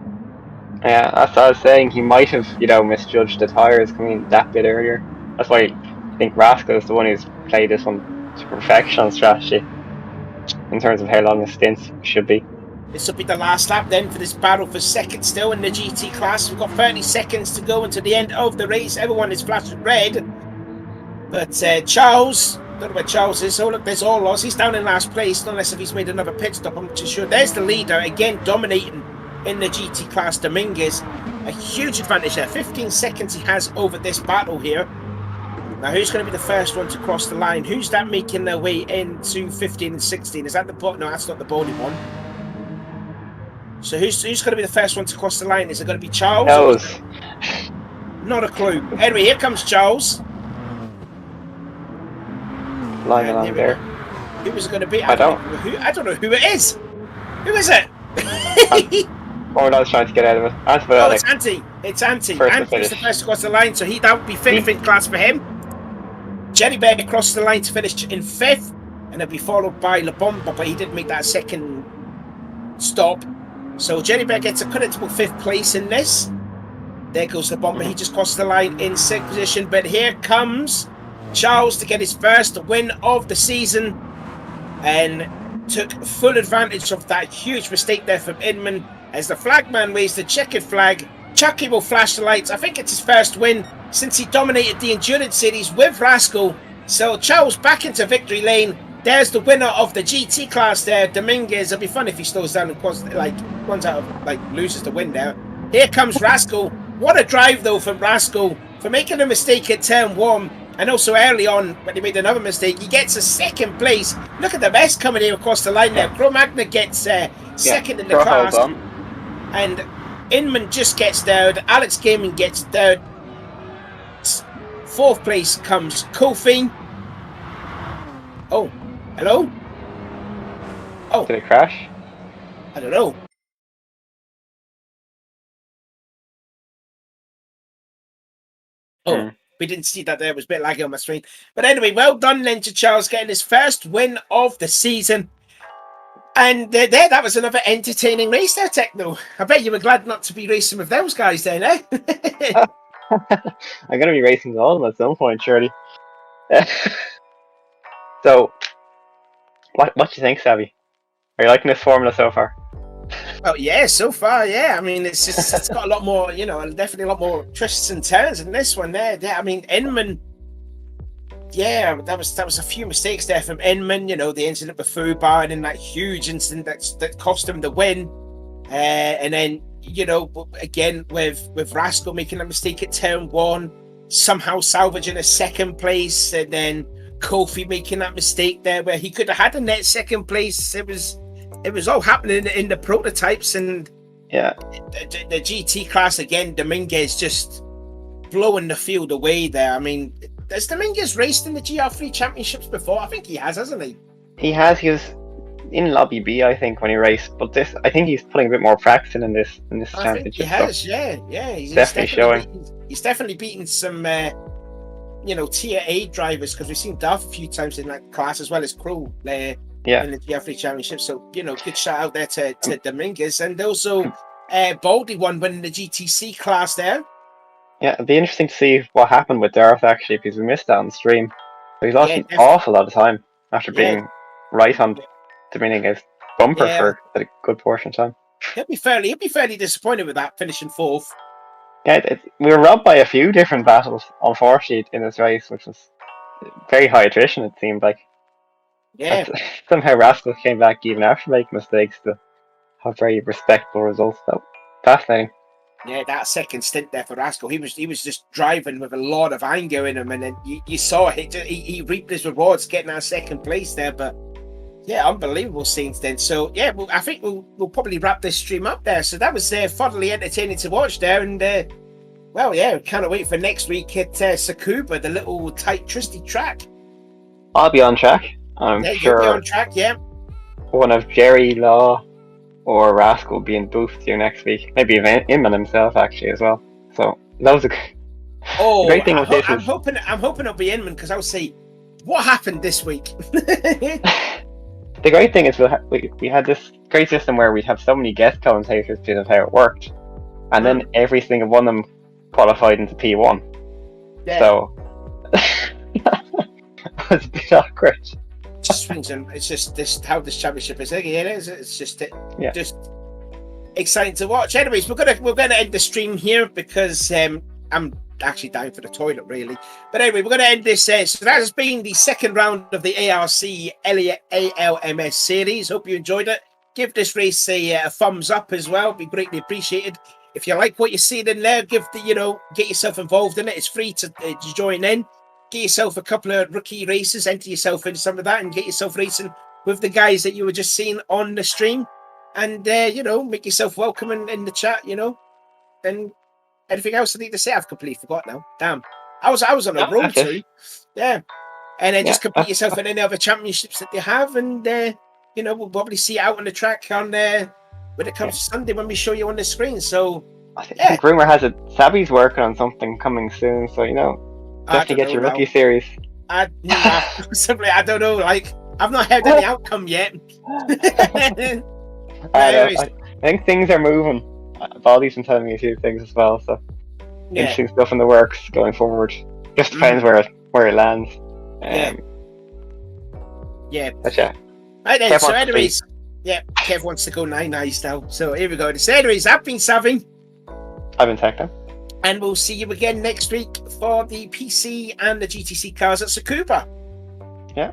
Yeah, that's what I was saying. He might have, misjudged the tyres coming that bit earlier. That's why I think Rascal is the one who's played this one to perfection on strategy in terms of how long the stints should be. This will be the last lap then for this battle for second still in the GT class. We've got 30 seconds to go until the end of the race. Everyone is flashing red. But Charles, I don't know where Charles is. Oh, look, there's Orlos. He's down in last place, unless if he's made another pit stop. I'm not too sure. There's the leader, again dominating in the GT class, Dominguez. A huge advantage there. 15 seconds he has over this battle here. Now, who's going to be the first one to cross the line? Who's that making their way into 15 and 16? Is that the body? No, that's not the body one. So who's going to be the first one to cross the line? Is it going to be Charles? Not a clue. Anyway, here comes Charles. Line along there. Who was it going to be? I don't know who it is. Who is it? I was trying to get out of it. Oh, it's Antti. It's Antti. Anti's the first to cross the line, so that would be fifth class for him. Jerry Bear crosses the line to finish in fifth, and it'll be followed by La Bomba, but he did make that second stop. So Jerry Bear gets a creditable fifth place in this. There goes La Bomba. He just crossed the line in sixth position, but here comes Charles to get his first win of the season, and took full advantage of that huge mistake there from Inman. As the flagman waves the checkered flag, Chucky will flash the lights. I think it's his first win since he dominated the Endurance Series with Rascal. So Charles back into victory lane. There's the winner of the GT class there, Dominguez. It'll be fun if he slows down and loses the win there. Here comes Rascal. What a drive though from Rascal for making a mistake at turn 1. And also early on, when he made another mistake, he gets a second place. Look at the mess coming here across the line there. Cro Magna gets second in the class. And Inman just gets third. Alex Gaiman gets third. Fourth place comes Kofi. Oh, hello? Oh. Did it crash? I don't know. Oh. We didn't see that there. It was a bit laggy on my screen. But anyway, well done then to Charles getting his first win of the season. And that was another entertaining race there, Techno. I bet you were glad not to be racing with those guys then, eh? I'm going to be racing with all of them at some point, surely. So, what do you think, Savvy? Are you liking this formula so far? Oh yeah, so far, yeah. I mean, it's got a lot more, definitely a lot more twists and turns in this one. There, I mean, Inman. Yeah, that was a few mistakes there from Inman. The incident with Fubar, and then that huge incident that cost him the win. And then again with Rascal making a mistake at turn 1, somehow salvaging a second place, and then Kofi making that mistake there where he could have had a net second place. It was all happening in the prototypes, and yeah, the GT class again. Dominguez just blowing the field away there. I mean, has Dominguez raced in the GR3 championships before? I think he has, hasn't he? He has. He was in Lobby B, I think, when he raced. But I think he's putting a bit more practice in this I championship. Think he has, yeah. He's definitely showing. He's definitely beaten some, tier A drivers, because we've seen Duff a few times in that class as well as Crew in the GR3 championship. So good shout out there to Dominguez, and also Baldy won winning the GTC class there. Yeah, it'd be interesting to see what happened with Darth actually, because we missed that on the stream. So he's lost an awful lot of time after being right on Dominguez's bumper for a good portion of time. He'll be fairly disappointed with that, finishing 4th. Yeah, we were robbed by a few different battles, unfortunately, in this race, which was very high attrition, it seemed like. Yeah. And somehow Rascal came back even after making mistakes to have very respectable results. So fascinating. Yeah, that second stint there for Rascal, he was just driving with a lot of anger in him, and then you saw he reaped his rewards getting that second place there. But yeah, unbelievable scenes then. So yeah, I think we'll probably wrap this stream up there. So that was thoroughly entertaining to watch there, and can't wait for next week at Tsukuba, the little tight twisty track. I'll be on track. I'm sure. You'll be on track, yeah. One of Jerry, Law, or Rascal will be in booth to you next week. Maybe even Inman himself actually as well. So that was a great thing with this. I'm hoping it'll be Inman, because I'll say, what happened this week? The great thing is we had this great system where we have so many guest commentators because of how it worked, and then every single one of them qualified into P1. Yeah. So it was a bit awkward. Just swings him. It's just this how this championship is. It's just just exciting to watch. Anyways, we're gonna end the stream here because I'm actually down for the toilet really. But anyway, we're gonna end this. So that has been the second round of the ARC ALMS series. Hope you enjoyed it. Give this race a thumbs up as well. Be greatly appreciated. If you like what you're seeing in there, get yourself involved in it. It's free to join in. Get yourself a couple of rookie races, enter yourself into some of that, and get yourself racing with the guys that you were just seeing on the stream. And, make yourself welcome in the chat, And anything else I need to say? I've completely forgot now. Damn. I was on a roll too. Yeah. And then just compete yourself in any other championships that they have. And, we'll probably see you out on the track when it comes to Sunday when we show you on the screen. So, I think rumor has it Sabi's working on something coming soon. So, definitely get your rookie series. I don't know. Like, I've not heard any outcome yet. I think things are moving. Baldy's been telling me a few things as well. So interesting stuff in the works going forward. Just depends where it lands. But yeah. Right then. So, anyways, Kev wants to go 9 eyes now. So here we go. So, anyways, I've been Savvy. I've been Techno. And we'll see you again next week for the PC and the GTC cars at Tsukuba. Yeah.